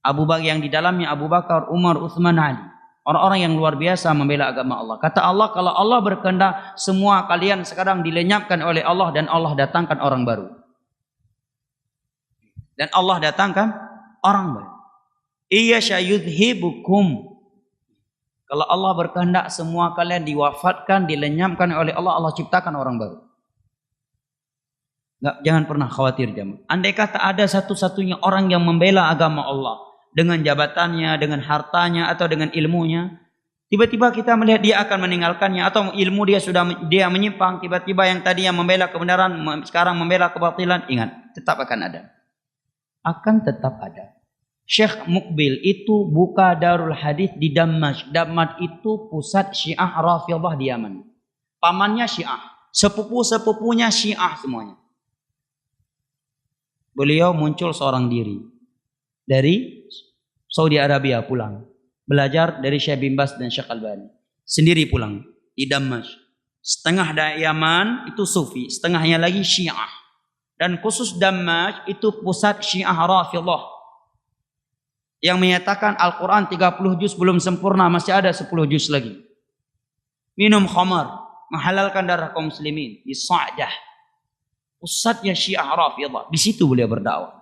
Abu Bakar yang di dalamnya Abu Bakar, Umar, Utsman, Ali. Orang-orang yang luar biasa membela agama Allah. Kata Allah, kalau Allah berkehendak semua kalian sekarang dilenyapkan oleh Allah dan Allah datangkan orang baru. Dan Allah datangkan orang baru. Iyasha yudhibukum. Kalau Allah berkehendak semua kalian diwafatkan, dilenyapkan oleh Allah, Allah ciptakan orang baru. Jangan pernah khawatir jemaah. Andai kata ada satu-satunya orang yang membela agama Allah dengan jabatannya, dengan hartanya atau dengan ilmunya, tiba-tiba kita melihat dia akan meninggalkannya atau ilmu dia menyimpang, tiba-tiba yang tadi yang membela kebenaran sekarang membela kebatilan, ingat, tetap akan ada. Akan tetap ada. Syekh Mukbil itu buka Darul Hadis di Damaj. Damaj itu pusat Syiah Rafidhah di Yaman. Pamannya Syiah, sepupu-sepupunya Syiah semuanya. beliau muncul seorang diri dari Saudi Arabia pulang. Belajar dari Syekh bin Baz dan Syekh Albani. Sendiri pulang di Damaskus. Setengah dari Yaman itu Sufi, setengahnya lagi Syiah. Dan khusus Damaskus itu pusat Syiah Rafidhah yang menyatakan Al-Quran 30 juz belum sempurna, masih ada 10 juz lagi. Minum khamar, menghalalkan darah kaum muslimin di Sa'dah. Pusatnya Syiah Rafidhah. Di situ beliau berdakwah.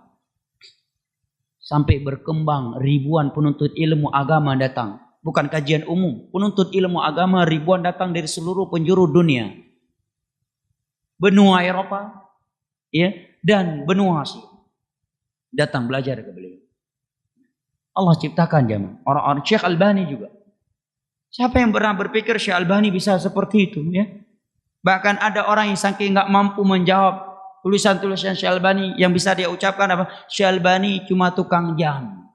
Sampai berkembang, ribuan penuntut ilmu agama datang. Bukan kajian umum, penuntut ilmu agama ribuan datang dari seluruh penjuru dunia. Benua Eropa, ya, dan benua Asia. Datang belajar ke beliau. Allah ciptakan jamaah. Orang-orang Syekh Albani juga. Siapa yang pernah berpikir Syekh Albani bisa seperti itu, ya? Bahkan ada orang yang saking nggak mampu menjawab tulisan-tulisan Syekh Albani, yang bisa dia ucapkan apa? Syekh Albani cuma tukang jam.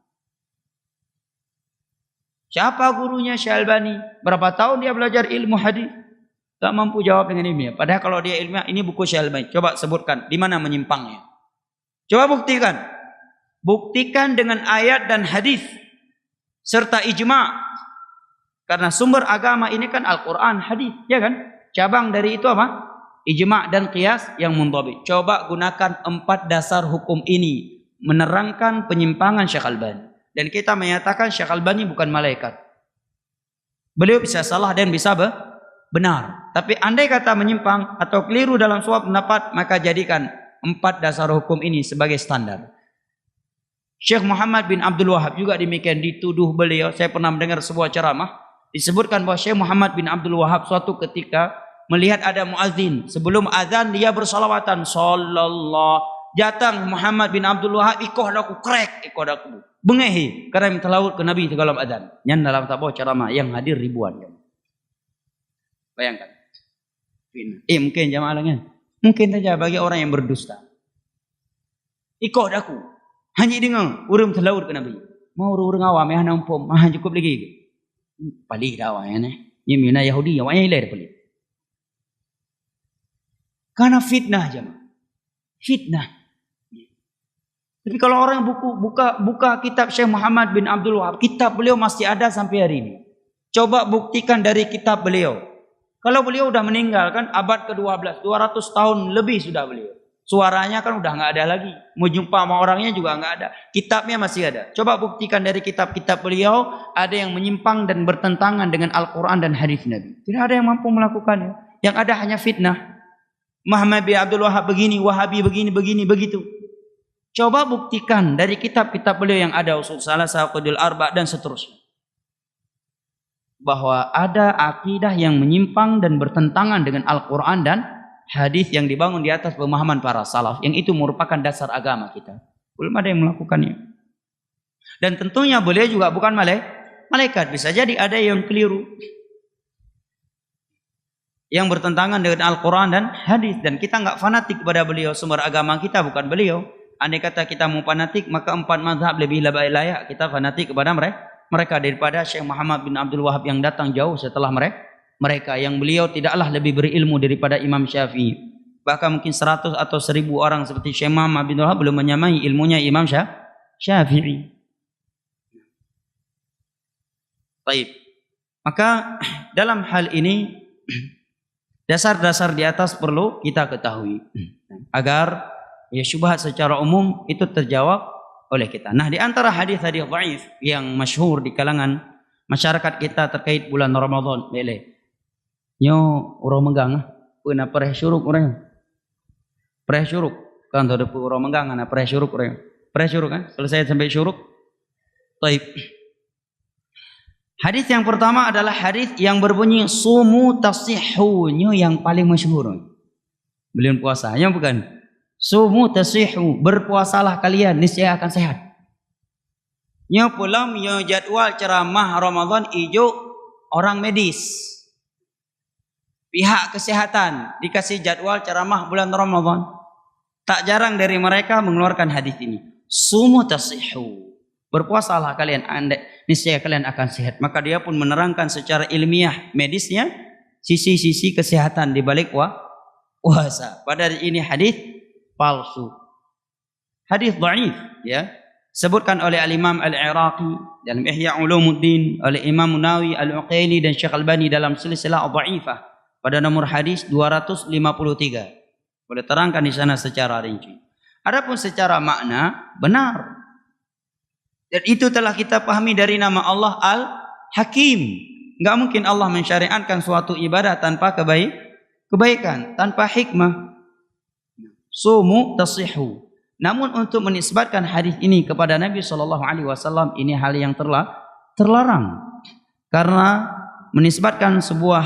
Siapa gurunya Syekh Albani? Berapa tahun dia belajar ilmu hadis? Tak mampu jawab dengan ilmiah. Padahal kalau dia ilmiah, ini buku Syekh Albani. Coba sebutkan di mana menyimpangnya. Coba buktikan. Buktikan dengan ayat dan hadis serta ijma'. Karena sumber agama ini kan Al-Quran, hadis, ya kan? Cabang dari itu apa? Ijma' dan qiyas yang mundhabit. Coba gunakan 4 dasar hukum ini menerangkan penyimpangan Syekh Albani. Dan kita menyatakan Syekh Albani bukan malaikat. Beliau bisa salah dan bisa benar. Tapi andai kata menyimpang atau keliru dalam suatu pendapat, maka jadikan 4 dasar hukum ini sebagai standar. Syekh Muhammad bin Abdul Wahab juga demikian dituduh beliau. Saya pernah mendengar sebuah ceramah. Disebutkan bahwa Syekh Muhammad bin Abdul Wahab suatu ketika melihat ada muadzin. Sebelum azan dia bersalawatan. Sallallahu. Datang Muhammad bin Abdul Wahab, ikoh daku krek, ikoh daku bengehi karena minta laut ke Nabi dalam adzan. Yang dalam tabuh ceramah yang hadir ribuan. Bayangkan. Mungkin jamaah lainnya. Mungkin saja bagi orang yang berdusta. Ikoh daku hanya dengan urung terlaut ke Nabi. Mau urung awam ya nampom, mah cukup lagi. Paling dakwah ya nih. Yemina Yahudi ya wanya hilir paling. Karena fitnah jamaah. Fitnah. Tapi kalau orang buka kitab Syekh Muhammad bin Abdul Wahab, kitab beliau masih ada sampai hari ini. Coba buktikan dari kitab beliau. Kalau beliau udah meninggal kan abad ke-12, 200 tahun lebih sudah beliau. Suaranya kan udah nggak ada lagi. Mau jumpa sama orangnya juga nggak ada. Kitabnya masih ada. Coba buktikan dari kitab-kitab beliau ada yang menyimpang dan bertentangan dengan Al-Quran dan hadis Nabi. Tidak ada yang mampu melakukannya. Yang ada hanya fitnah. Muhammad bin Abdul Wahab begini, Wahabi begini, begitu. Coba buktikan dari kitab-kitab beliau yang ada usul salasah, qudul arba dan seterusnya. Bahwa ada akidah yang menyimpang dan bertentangan dengan Al-Quran dan hadis yang dibangun di atas pemahaman para salaf. Yang itu merupakan dasar agama kita. Belum ada yang melakukannya. Dan tentunya beliau juga bukan malaikat. Bisa jadi ada yang keliru. Yang bertentangan dengan Al-Quran dan hadis. Dan kita nggak fanatik kepada beliau. Sumber agama kita bukan beliau. Andai kata kita mau fanatik, maka 4 mazhab lebih layak kita fanatik kepada mereka daripada Syekh Muhammad bin Abdul Wahab yang datang jauh setelah mereka. Yang beliau tidaklah lebih berilmu daripada Imam Syafi'i. Bahkan mungkin 100 atau 1000 orang seperti Syekh Muhammad bin Abdul Wahab belum menyamai ilmunya Imam Syafi'i. Baik. Maka dalam hal ini dasar-dasar di atas perlu kita ketahui agar ya syubhat secara umum itu terjawab oleh kita. Nah, di antara hadis-hadis dhaif yang masyhur di kalangan masyarakat kita terkait bulan Ramadan, bele. Nyo urang menggang, puna pereh syuruk urang. Pereh syuruk kan ada urang menggang ana pereh syuruk urang. Pereh syuruk kan? Selesai sampai syuruk. Baik. Hadis yang pertama adalah hadis yang berbunyi sumu tasihhu, yang paling masyhur. Beliau puasanya bukan. Sumu tasihhu, berpuasalah kalian niscaya akan sehat. Nya pulang nya jadwal ceramah Ramadan ijo orang medis. Pihak kesehatan dikasih jadwal ceramah bulan Ramadan. Tak jarang dari mereka mengeluarkan hadis ini. Sumu tasihhu, berpuasalah kalian niscaya kalian akan sehat. Maka dia pun menerangkan secara ilmiah medisnya sisi-sisi kesehatan di balik puasa. Padahal ini hadis palsu. hadis dhaif, ya. Sebutkan oleh Al-Imam Al-Iraqi dalam Ihya Ulumuddin, oleh Imam Nawawi, Al-Uqaili dan Syekh Albani dalam silsilah dhaifah pada nomor hadis 253. Boleh terangkan di sana secara rinci. Adapun secara makna benar. Dan itu telah kita pahami dari nama Allah Al-Hakim. Enggak mungkin Allah mensyariatkan suatu ibadah tanpa kebaikan, tanpa hikmah. Sumu tasihhu. Namun untuk menisbatkan hadis ini kepada Nabi SAW ini hal yang terlarang. Karena menisbatkan sebuah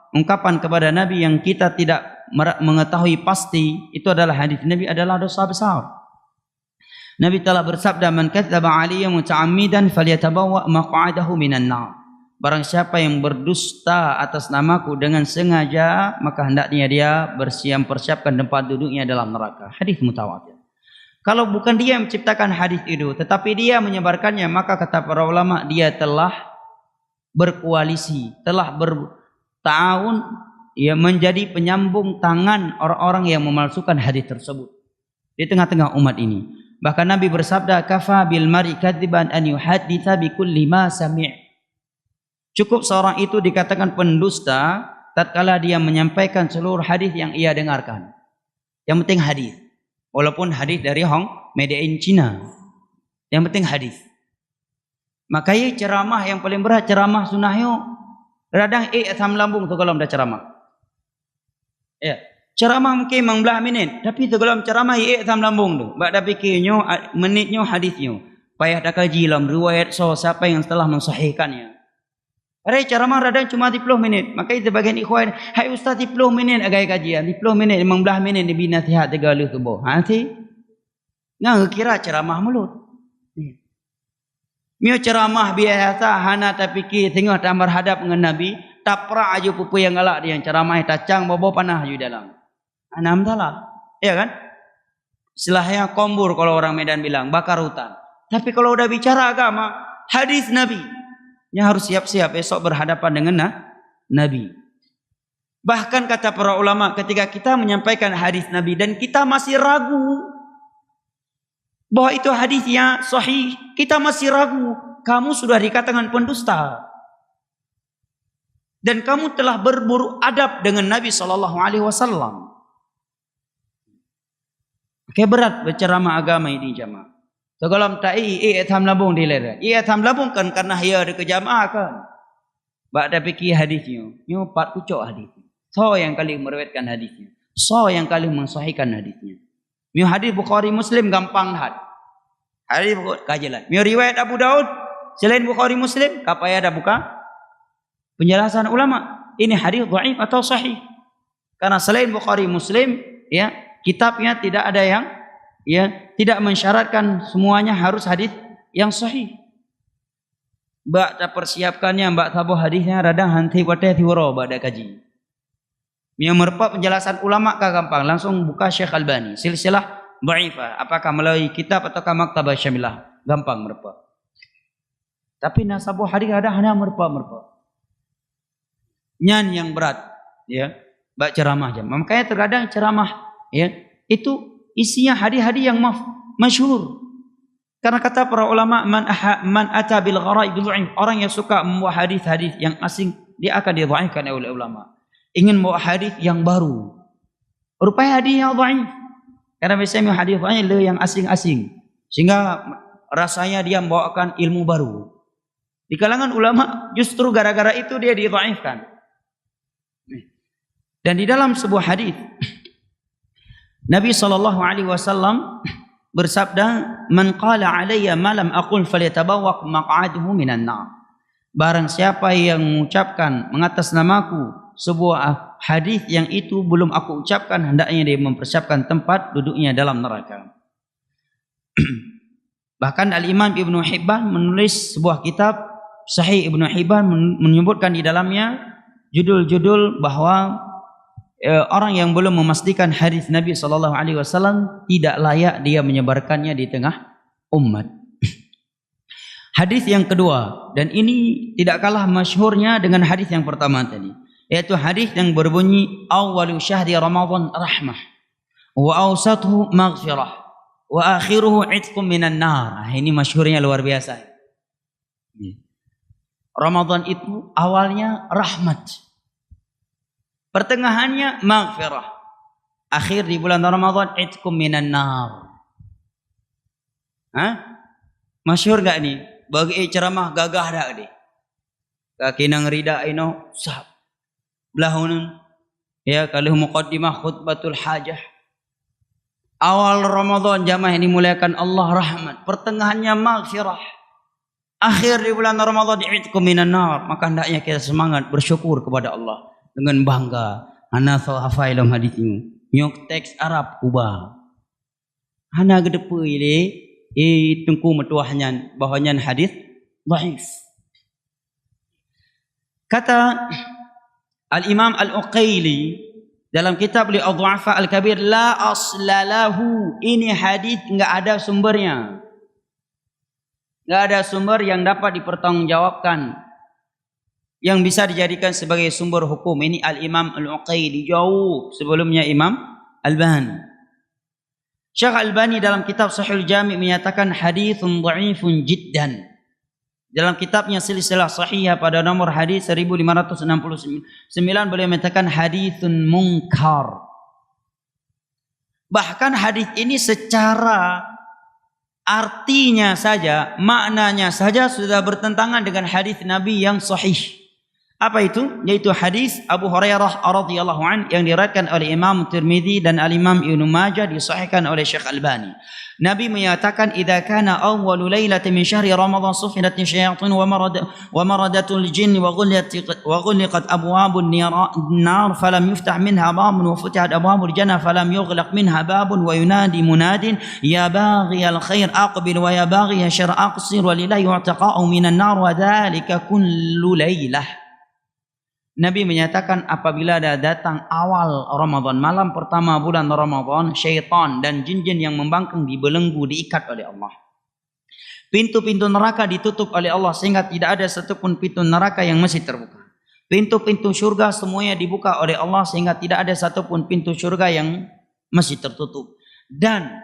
ungkapan kepada Nabi yang kita tidak mengetahui pasti, itu adalah hadis Nabi adalah dosa besar. Nabi telah bersabda, "Man kadzdzaba 'alayya muta'ammidan falyatabawwa maq'adahu minan nar." Barang siapa yang berdusta atas namaku dengan sengaja, maka hendaknya dia persiapkan tempat duduknya dalam neraka. Hadis mutawatir. Kalau bukan dia yang menciptakan hadis itu, tetapi dia menyebarkannya, maka kata para ulama dia telah berkoalisi, telah berta'awun, ya, menjadi penyambung tangan orang-orang yang memalsukan hadis tersebut di tengah-tengah umat ini. Bahkan Nabi bersabda, "Kafa bil mar'i kadziban an yuhadditsa bi kulli ma sami'." Cukup seorang itu dikatakan pendusta tatkala dia menyampaikan seluruh hadis yang ia dengarkan. Yang penting hadis. Walaupun hadis dari made in China. Yang penting hadis. Makanya ceramah yang paling berat ceramah sunnah yo. Radang asam lambung tu kalau dah ceramah. Ya, ceramah mungkin 15 minit, tapi tu kalau ceramah asam lambung tu. Bak dah fikirnya menitnya hadisnya. Payah dah kaji dalam riwayat siapa yang telah mensahihkannya. Ada ceramah radang cuma 10 minit. Makanya sebagian ikhwan, "Hai ustaz 10 minit agai kajian, 10 minit 15 minit diberi nasihat tegala tu boh." Si ngah kira ceramah mulut. Mio ceramah biasa hana tak fikir tengah tak berhadap dengan Nabi, taprak aja pupu yang galak dia ceramah tacang bobo panah ju dalam. Anam salah. Ya kan? Istilahnya kombur kalau orang Medan bilang, bakar hutan. Tapi kalau udah bicara agama, hadis Nabi, yang harus siap-siap esok berhadapan dengan Nabi. Bahkan kata para ulama, ketika kita menyampaikan hadis Nabi dan kita masih ragu bahwa itu hadisnya sahih, kita masih ragu, kamu sudah dikatakan pendusta. Dan kamu telah berburu adab dengan Nabi SAW. Oke, berat berceramah agama ini jamaah. Segalam ta'i tham labung di lera. Tham labung kan karena ia ada kejamaah kan. Bak ada fikir hadisnya. Nyo 4 kucuk hadis. So yang kali meriwayatkan hadisnya. So yang kali mensahihkan hadisnya. Mio hadis Bukhari Muslim gampang had. Hadis kajilan. Mio riwayat Abu Daud selain Bukhari Muslim, kapaya ada buka penjelasan ulama. Ini hadis dhaif atau sahih. Karena selain Bukhari Muslim, ya, kitabnya tidak ada yang tidak mensyaratkan semuanya harus hadis yang sahih. Mbak tak persiapkannya, mbak tabuh hadisnya radang hanti wate tiwaro bak ada kaji. Yang merpa penjelasan ulama kah gampang, langsung buka Syekh Albani, silsilah dhaifah, apakah melalui kitab ataukah maktabah syamilah, gampang merpa. Tapi nasabuh hadis ada hanya merpa. Nyan yang berat, ya, bak ceramah jam. Makanya terkadang ceramah, ya, itu isinya hadis-hadis yang masyhur. Karena kata para ulama, man ata bil gharaib dhaif, orang yang suka membawa hadis-hadis yang asing, dia akan didhaifkan oleh ulama. Ingin membawa hadis yang baru, rupanya hadis yang dhaif. Karena biasanya hadis dhaif yang asing-asing, sehingga rasanya dia membawakan ilmu baru. Di kalangan ulama justru gara-gara itu dia didhaifkan. Dan di dalam sebuah hadis Nabi SAW bersabda, "Man qala alayya ma lam aqul falyatabawwaq maq'adahu minan nar." Barang siapa yang mengucapkan mengatasnamaku sebuah hadis yang itu belum aku ucapkan, hendaknya dia mempersiapkan tempat duduknya dalam neraka. Bahkan Al-Imam Ibnu Hibban menulis sebuah kitab Sahih Ibnu Hibban, menyebutkan di dalamnya judul-judul bahwa orang yang belum memastikan hadis Nabi SAW tidak layak dia menyebarkannya di tengah umat. Hadis yang kedua, dan ini tidak kalah masyhurnya dengan hadis yang pertama tadi, yaitu hadis yang berbunyi, "Awwalu syahri Ramadan rahmah, wa awsatuhu maghfirah, wa akhiruhu itqum minan nar. Ini masyhurnya luar biasa. Ramadan itu awalnya rahmat, pertengahannya maghfirah, akhir di bulan Ramadan itqum minan nar. Masyhur gak nih? Bagi ceramah gagah dak di. Kaki nang rida ino sab. Belahunun ya kalau muqaddimah khutbatul hajah. Awal Ramadan jamaah yang dimuliakan Allah rahmat, pertengahannya maghfirah, akhir di bulan Ramadan i'tqum minan nar. Maka hendaknya kita semangat bersyukur kepada Allah dengan bangga. Ana hafailam hadis ini. Nyok teks Arab kubah. Hana gedepe ile tengku metuahnya bahwanya hadis dhaif. Kata Al-Imam Al-Uqaili dalam kitab li Adhafa Al-Kabir, la aslalahu, ini hadis enggak ada sumbernya. Enggak ada sumber yang dapat dipertanggungjawabkan yang bisa dijadikan sebagai sumber hukum. Ini Al-Imam Al-Uqaili jauh sebelumnya Imam Al-Bani. Syekh Al-Bani dalam kitab Sahihul Jami' menyatakan haditsun dhaifun jiddan. Dalam kitabnya Silsilah Sahihah pada nomor hadis 1569 beliau menyatakan haditsun munkar. Bahkan hadis ini secara artinya saja, maknanya saja sudah bertentangan dengan hadis Nabi yang sahih. Apa itu? Yaitu hadis Abu Hurairah radhiyallahu an yang diriwayatkan oleh Imam Tirmidzi dan Al-Imam Ibnu Majah, disahihkan oleh Syekh Al-Bani. Nabi menyatakan idza kana awwalu lailatin min syahri ramadhan sufidat syayatin wa maradatul jinni wa ghuliqat abwabun nar falam yuftah minha babun wa futihat abwabul jannah falam yughlaq minha babun wa yunadi munadin ya baghiyal khair aqbil wa ya baghiya syarr aqsir wa lillahi yu'taqa'u minan nar wa dhalika kullu lailah. Nabi menyatakan apabila ada datang awal Ramadan, malam pertama bulan Ramadan, syaitan dan jin-jin yang membangkang dibelenggu, diikat oleh Allah. Pintu-pintu neraka ditutup oleh Allah sehingga tidak ada satupun pintu neraka yang masih terbuka. Pintu-pintu surga semuanya dibuka oleh Allah sehingga tidak ada satupun pintu surga yang masih tertutup. Dan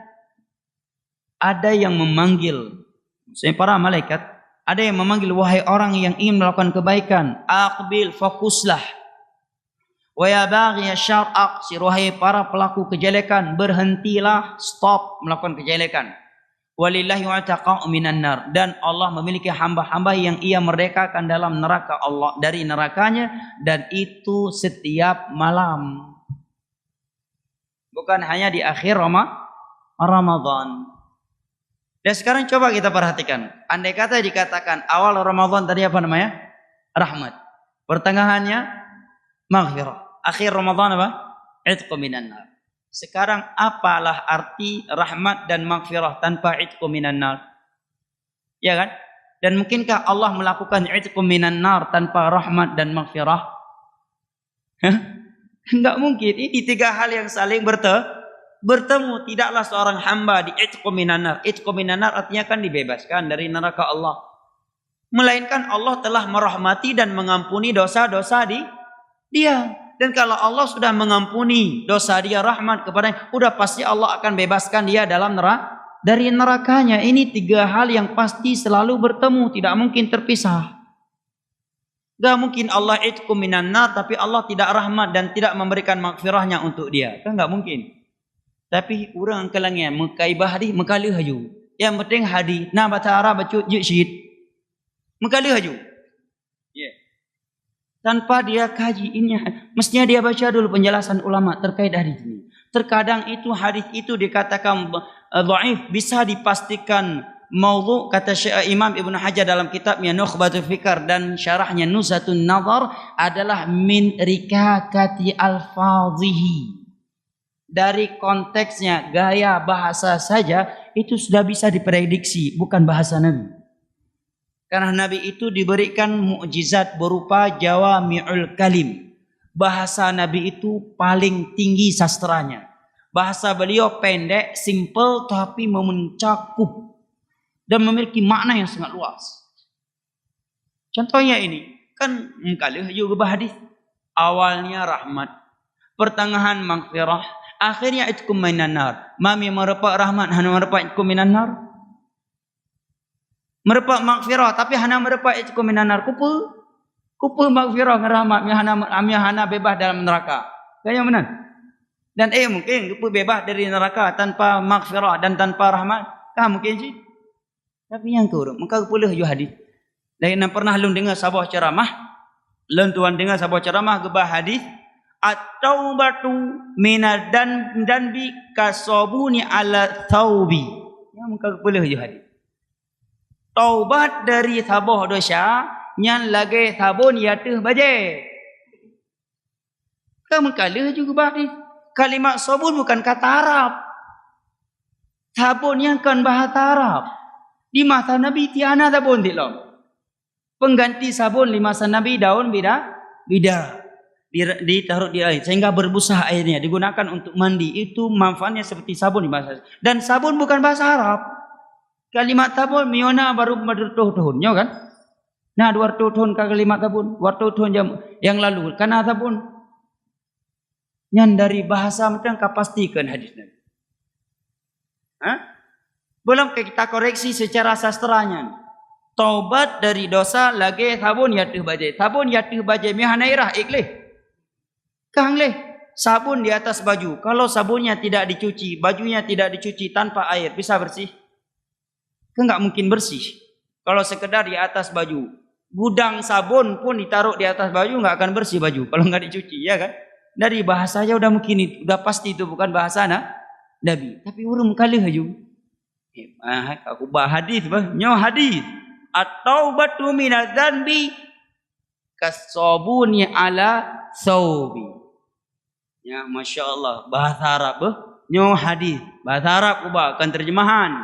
ada yang memanggil, para malaikat, ada yang memanggil, wahai orang yang ingin melakukan kebaikan, aqbil, fokuslah. Wa ya baghiya syarr aqsir, wahai para pelaku kejelekan, berhentilah, stop melakukan kejelekan. Walillahi yu'taqa'u minan nar, dan Allah memiliki hamba-hamba yang Ia merdekakan dalam neraka Allah, dari nerakanya, dan itu setiap malam. Bukan hanya di akhir Ramadan. Dan sekarang coba kita perhatikan. Andai kata dikatakan awal Ramadan tadi apa namanya? Rahmat. Pertengahannya maghfirah. Akhir Ramadan apa? Itqum minan nar. Sekarang apalah arti rahmat dan maghfirah tanpa itqum minan nar? Ya kan? Dan mungkinkah Allah melakukan itqum minan nar tanpa rahmat dan maghfirah? Enggak mungkin. Ini tiga hal yang saling bertemu. Tidaklah seorang hamba di itqum minan nar. Itqum minan nar artinya kan dibebaskan dari neraka Allah. Melainkan Allah telah merahmati dan mengampuni dosa-dosa dia. Dan kalau Allah sudah mengampuni dosa dia, rahmat kepadanya, udah pasti Allah akan bebaskan dia dari nerakanya. Ini tiga hal yang pasti selalu bertemu, tidak mungkin terpisah. Gak mungkin Allah itqum minan nar tapi Allah tidak rahmat dan tidak memberikan maghfirahnya untuk dia. Kan gak mungkin. Tapi orang kelangnya mengkaibah hadis mengkalih haju. Yang penting hadis na baca Arab baca jid. Mengkalih haju. Yeah. Tanpa dia kaji ini, mestinya dia baca dulu penjelasan ulama terkait hadis ini. Terkadang itu hadis itu dikatakan dhaif, bisa dipastikan maudhu, kata Syekh Imam Ibnu Hajar dalam kitabnya Nukhbatul Fikr dan syarahnya Nuzhatun Nazar, adalah min rikakati alfazihi. Dari konteksnya, gaya bahasa saja itu sudah bisa diprediksi, bukan bahasa Nabi. Karena Nabi itu diberikan mukjizat berupa jawami'ul kalim. Bahasa Nabi itu paling tinggi sastranya. Bahasa beliau pendek, simple, tapi mencakup dan memiliki makna yang sangat luas. Contohnya ini, kan mengkalih juga hadis. Awalnya rahmat, pertengahan maghfirah, Akhirnya itkum minan nar. Mami merepak rahmat, hana merepak itkum minan nar. Merepak maghfirah, tapi hana merepak itkum minan nar. Kupa maghfirah dengan rahmat, hana bebas dalam neraka. Kaya benar. Dan mungkin kupa bebas dari neraka tanpa maghfirah dan tanpa rahmat. Mungkin sih. Tapi yang kurang, maka pula ju hadis. Dan pernah lun dengar sebuah ceramah, lun tuan dengar sebuah ceramah gebah hadis, at-taubatu minad dan bi kasabuni ala thawbi. Ya maka pula ju hadis. Taubat dari sabah dosa nyan lagi sabun yatuh baje. Kamu kalah juga hadis. Kalimat sabun bukan kata Arab. Sabun yang kan bahasa Arab. Di masa Nabi tiada sabun tidak. Pengganti sabun di masa Nabi daun bida ditaruh di air sehingga berbusa airnya digunakan untuk mandi. Itu manfaatnya seperti sabun di bahasa. Dan sabun bukan bahasa Arab. Kalimat sabun miona baru bertuh-tuhunnya kan. Nah 200 tahun kalimat sabun, 200 tahun yang lalu karena sabun. Yang dari bahasa macam kau pastikan hadis Nabi. Belum kita koreksi secara sastranya. Taubat dari dosa lagi sabun yatuh baje. Sabun yatuh baje mihanairah iklih. Kang leh sabun di atas baju. Kalau sabunnya tidak dicuci, bajunya tidak dicuci tanpa air, bisa bersih? Kan enggak mungkin bersih. Kalau sekedar di atas baju, gudang sabun pun ditaruh di atas baju enggak akan bersih baju kalau enggak dicuci, ya kan? Dari bahasanya udah mungkin itu, udah pasti itu bukan bahasa Nabi. Tapi urung kali haju. Aku bah hadis bah, nyo hadis. At-taubatu minadz dzanbi kasabuni ala thawbi. Ya, masya-Allah, bahasa Arab bah, nyo hadis. Bahasa Arab ubah kan terjemahan.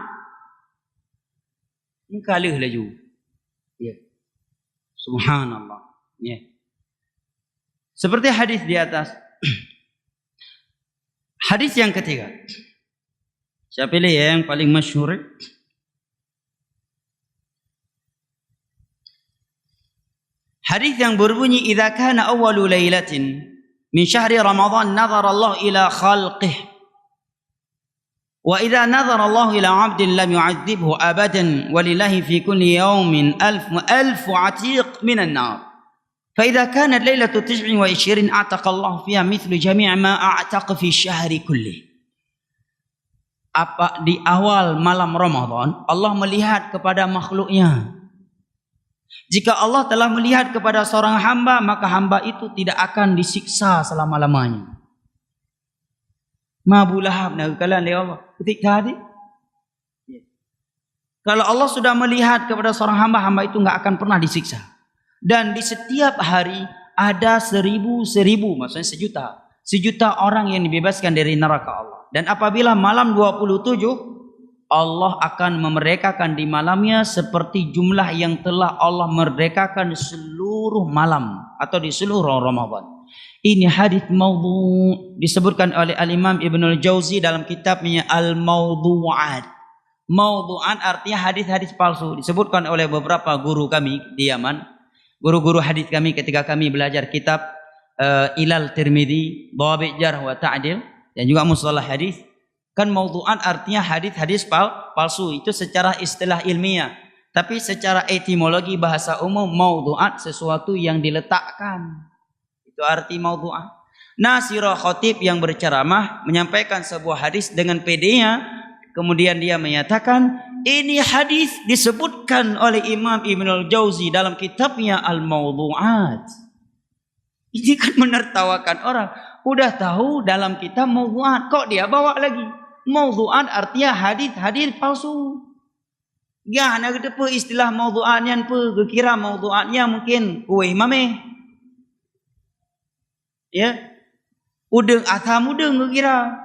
Ini kali laju. Ya. Subhanallah. Ya. Seperti hadis di atas. Hadis yang ketiga. Saya pilih yang paling masyhur. Hadis yang berbunyi idza kana awwalu lailatin min syahri Ramadan nazara Allah ila khalqihi wa idza nazara Allah ila 'abdin lam yu'adzibhu abadan walillahi fi kulli yawmin alf 'atiq minan nar. فإذا كانت ليلة 29 أعتق الله فيها مثل جميع ما أعتق في الشهر كله. Apa di awal malam Ramadan Allah melihat kepada makhluknya. Jika Allah telah melihat kepada seorang hamba, maka hamba itu tidak akan disiksa selama-lamanya. Ma Abu Lahab nagkalan dia Allah. Ketika tadi kalau Allah sudah melihat kepada seorang hamba, hamba itu enggak akan pernah disiksa. Dan di setiap hari ada 1000, maksudnya sejuta orang yang dibebaskan dari neraka Allah. Dan apabila malam 27, Allah akan memerdekakan di malamnya seperti jumlah yang telah Allah merdekakan seluruh malam atau di seluruh Ramadan. Ini hadis maudhu' disebutkan oleh Al-Imam Ibnul Jauzi dalam kitabnya Al-Mawdu'at. Mawdu'at artinya hadis-hadis palsu. Disebutkan oleh beberapa guru kami di Yaman. Guru-guru hadis kami ketika kami belajar kitab Ilal Tirmidzi, Dhabit Jarh wa Ta'dil dan juga Mustalah Hadis. Kan mawdu'at artinya hadis-hadis palsu, itu secara istilah ilmiah. Tapi secara etimologi bahasa umum mawdu'at sesuatu yang diletakkan. Itu arti mawdu'at. Nasirah Khatib yang berceramah menyampaikan sebuah hadis dengan pedenya, kemudian dia menyatakan ini hadis disebutkan oleh Imam Ibnul Jauzi dalam kitabnya Al-Mawdu'at. Ini kan menertawakan orang. Udah tahu dalam kitab Mawdu'at, kok dia bawa lagi? Mawdu'at artinya hadis-hadis palsu. Ya, nak apa istilah mawdu'atnya apa? Kira mawdu'atnya mungkin kue mame. Ya. Udeng atam udeng kira.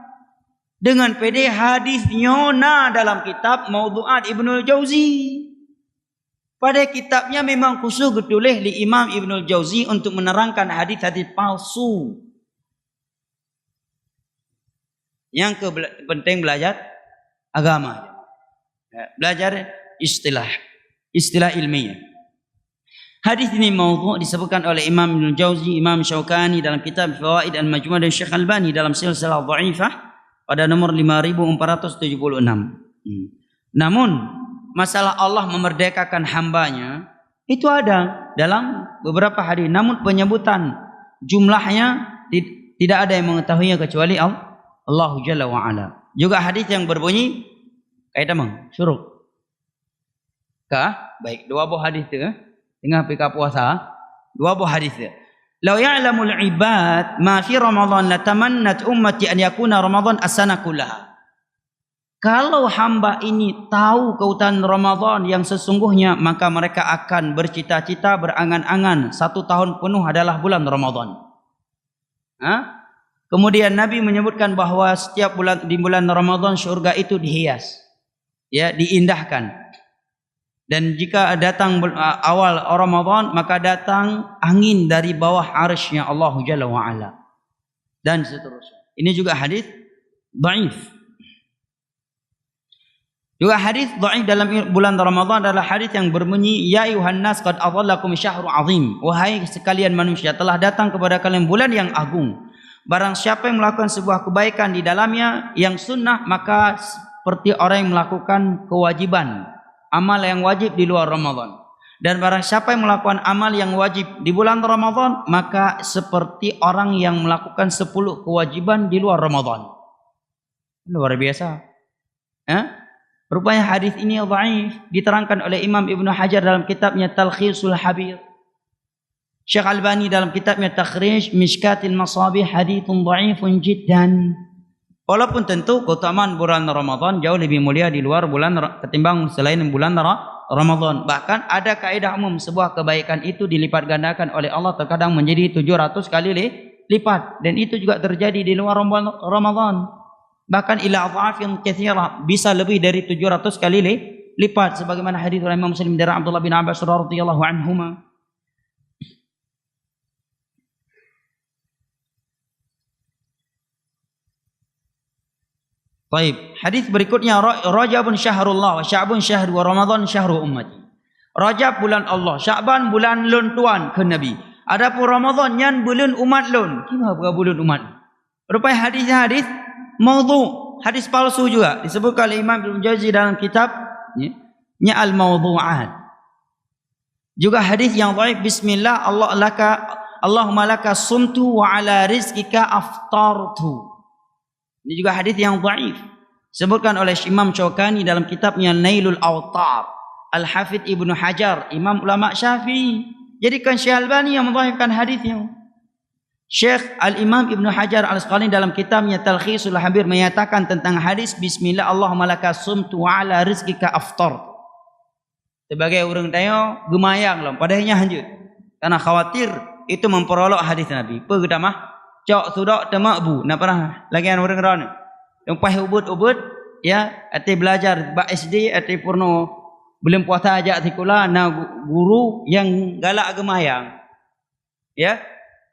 Dengan PD hadis nyona dalam kitab Mawdu'at Ibnul Jauzi. Pada kitabnya memang khusus ditulis di Imam Ibnul Jauzi untuk menerangkan hadis-hadis palsu. Yang penting belajar agama. Belajar istilah ilmiah. Hadis ini maudhu' disebutkan oleh Imam Ibnu Jauzi, Imam Syaukani dalam kitab Fawaid Al-Majmu' dan Syekh Albani dalam silsilah dhaifah pada nomor 5476. Namun masalah Allah memerdekakan hambanya itu ada dalam beberapa hadis, namun penyebutan jumlahnya tidak ada yang mengetahuinya kecuali Allah Jalla wa Ala. Juga hadis yang berbunyi kaitan syuruk. Baik, dua buah hadis tu tengah pika puasa, dua buah hadis tu. Lau ya'lamul ibad ma fi Ramadan latamannat ummati an yakuna Ramadan as-sana kullaha. Kalau hamba ini tahu keutamaan Ramadan yang sesungguhnya, maka mereka akan bercita-cita, berangan-angan 1 tahun penuh adalah bulan Ramadan. Kemudian Nabi menyebutkan bahawa setiap bulan di bulan Ramadan syurga itu dihias, ya, diindahkan. Dan jika datang awal Ramadan, maka datang angin dari bawah arsy-Nya Allah Jalla wa Ala. Dan seterusnya. Ini juga hadis dhaif. Juga hadis dhaif dalam bulan Ramadan adalah hadis yang berbunyi, ya ayuhan nas qad adhallakum syahrun azim. Wahai sekalian manusia, telah datang kepada kalian bulan yang agung. Barang siapa yang melakukan sebuah kebaikan di dalamnya yang sunnah, maka seperti orang yang melakukan kewajiban, amal yang wajib di luar Ramadan. Dan barang siapa yang melakukan amal yang wajib di bulan Ramadan, maka seperti orang yang melakukan 10 kewajiban di luar Ramadan. Luar biasa. Rupanya hadis ini dhaif, diterangkan oleh Imam Ibnu Hajar dalam kitabnya Talkhisul Habir. Syekh Albani dalam kitabnya Takhrij Mishkatil Masabih, hadithun dhaifun jiddan. Walaupun tentu keutamaan bulan Ramadan jauh lebih mulia di luar bulan ketimbang selain bulan Ramadan. Bahkan ada kaidah umum, sebuah kebaikan itu dilipat gandakan oleh Allah terkadang menjadi 700 kali lipat, dan itu juga terjadi di luar Ramadan. Bahkan ila dhafin katsira, bisa lebih dari 700 kali lipat, sebagaimana hadis riwayat Imam Muslim dari Abdullah bin Abbas radhiyallahu anhuma. Baik, hadis berikutnya, Rajabun syahrullah wa Sya'bun syahru wa Ramadan syahru ummati. Rajab bulan Allah, Sya'ban bulan lun tuan ke Nabi. Adapun Ramadan nyan bulan umat lun. Kenapa bulan umat? Rupanya hadis maudhu', hadis palsu juga disebutkan oleh Imam Ibnu Jauzi dalam kitabnya Al-Mawdhu'at. Juga hadis yang dhaif, bismillah Allahumma laka sumtu wa ala rizqika aftartu. Ini juga hadis yang dhaif. Sebutkan oleh Imam Syaukani dalam kitabnya Nailul Awtar, Al-Hafidh Ibnu Hajar, imam ulama Syafi'i. Jadikan Syekh Albani yang mendhaifkan hadisnya. Syekh Al-Imam Ibnu Hajar Al-Asqalani dalam kitabnya Talkhisul Habir menyatakan tentang hadis bismillah Allahumma laka sumtu wa ala rizqika aftar. Sebagai orang tayo gemayang lah padahnya hanjut. Karena khawatir itu memperolok hadis Nabi. Pertama cok sudak temak bu, nak pernah lagi orang ron. Lempas ubud ya, ati belajar bak SD ati purno belum puasa ajak tikula na guru yang galak gemayang. Ya,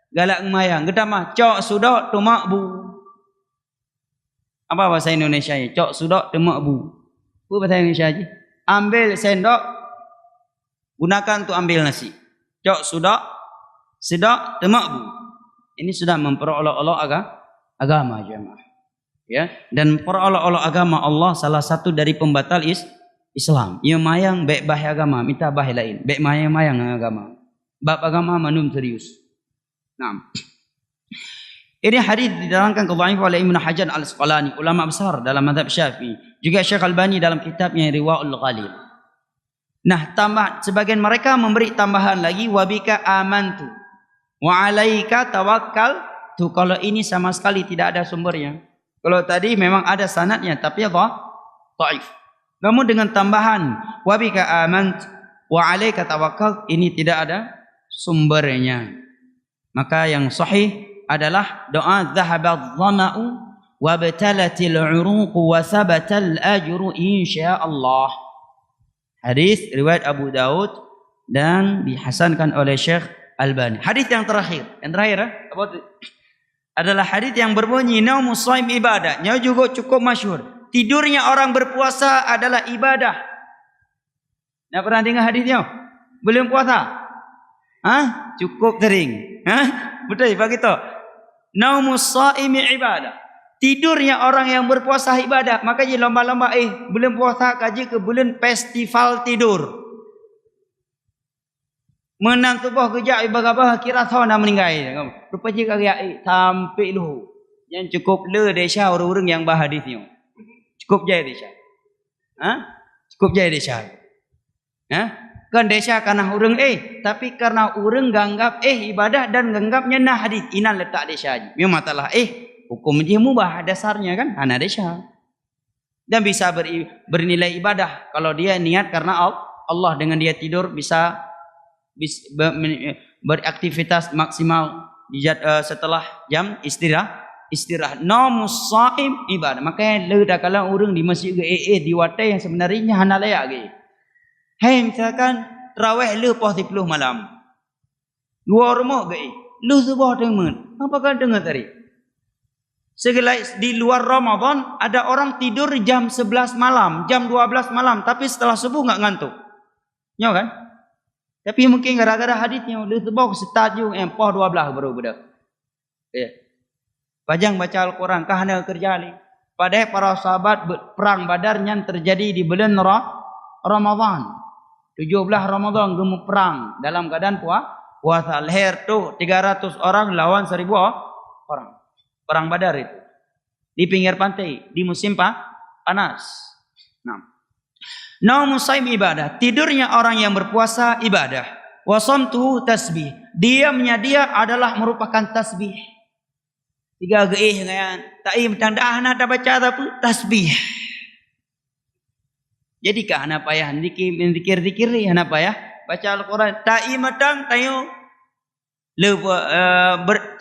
galak gemayang. Kita mah cok sudak temak bu. Apa bahasa Indonesia ya? Cok sudak temak bu. Apa bahasa Indonesia aja? Ambil sendok, gunakan untuk ambil nasi. Cok sudak temak bu. Ini sudah memperolok-olok agama jemaah. Ya, dan perolok-olok agama Allah salah satu dari pembatal Islam. Ia mayang baik bahaya agama, minta bahaya lain. Baik mayang agama. Bab agama manum serius. Nah. Ini hadis diterangkan dhaif oleh Ibnu Hajar Al-Asqalani, ulama besar dalam mazhab Syafi'i. Juga Syekh Albani dalam kitabnya Riwaul Ghalil. Nah, tambah sebagian mereka memberi tambahan lagi wabika amantu. Wa alaika tawakkal tu. Kalau ini sama sekali tidak ada sumbernya. Kalau tadi memang ada sanadnya tapi dhaif. Namun dengan tambahan wa bika amant wa alaika tawakkal, ini tidak ada sumbernya. Maka yang sahih adalah doa dhahaba dhama'u wa batalatil 'uruq wa sabatal ajru insyaallah. Hadis riwayat Abu Daud dan dihasankan oleh Syekh Albani. Hadis yang terakhir apa itu? Adalah hadis yang berbunyi naumus shaim ibadah. Nya juga cukup masyhur. Tidurnya orang berpuasa adalah ibadah. Nak pernah dengar hadisnya? Belum puasa. Cukup tering. Betul bagi tu. Naumus shaimi ibadah. Tidurnya orang yang berpuasa ibadah. Makanya lomba-lomba bulan puasa kaji ke bulan festival tidur. Menang tubuh kerja ibadah kira tahu nak meninggal. Rupanya kagak sampai lu. Yang cukup le desa orang-orang yang bahadisnya. Cukup jaya desa. Cukup jaya desa. Kan desa karena orang tapi karena orang ganggap ibadah dan ganggapnya nah hadis inan letak desa aja. Memang masalah hukum dia mubah dasarnya kan anak desa. Dan bisa bernilai ibadah kalau dia niat karena Allah dengan dia tidur bisa beraktivitas maksimal setelah jam istirahat. Naumus shaim ibadah. Makanya dah kalau orang di masjid di watai yang sebenarnya hana layak ke. Misalkan tarawih le pos 10 malam. Dua rumah ke lu subuh temen. Apakah dengar tadi? Segala di luar Ramadan ada orang tidur jam 11 malam, jam 12 malam tapi setelah subuh enggak ngantuk. Ya kan? Tapi mungkin gara-gara hadisnya lu subuh start je pos 12 baru budak. Pajang baca Al-Quran kahana kerja ni. Padahal para sahabat perang Badar yang terjadi di bulan Ramadan. 17 Ramadan gemuk perang dalam keadaan puasa. Leher tu 300 orang lawan 1000 orang. Perang Badar itu. Di pinggir pantai di musim panas. Naumus shaim ibadah. Tidurnya orang yang berpuasa ibadah. Wa shamtuhu tasbih. Diamnya dia adalah merupakan tasbih. 3 dengan taim tanda nak baca apa tasbih. Jadi kah anak payah zikir anak payah baca Al-Quran taim matang tayo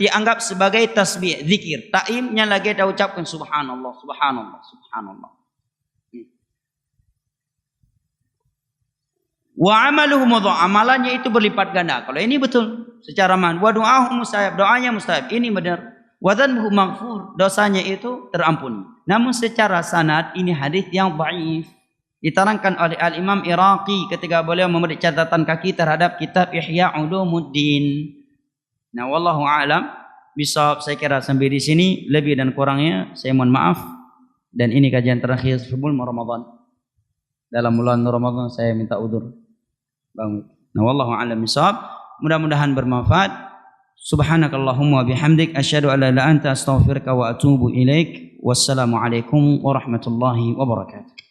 dianggap sebagai tasbih zikir. Taimnya lagi dah ucapkan subhanallah subhanallah subhanallah. Wa amaluhu mudha'af, amalannya itu berlipat ganda. Kalau ini betul secara man. Wa du'ahu mustajab, doanya mustajab. Ini benar. Wa dhanbuhu maghfur, dosanya itu terampuni. Namun secara sanad ini hadis yang dhaif. Diterangkan oleh Al-Imam Iraqi ketika beliau memberi catatan kaki terhadap kitab Ihya Ulumuddin. Nah, wallahu a'lam bisawab. Saya kira sampai di sini, lebih dan kurangnya saya mohon maaf. Dan ini kajian terakhir sebelum Ramadan. Dalam bulan Ramadan saya minta udzur. Nah, wallahu a'lam bisawab. Mudah-mudahan bermanfaat. Subhanakallahumma bihamdik asyhadu an la ilaha illa anta astaghfiruka wa atubu ilaik. Wassalamualaikum warahmatullahi wabarakatuh.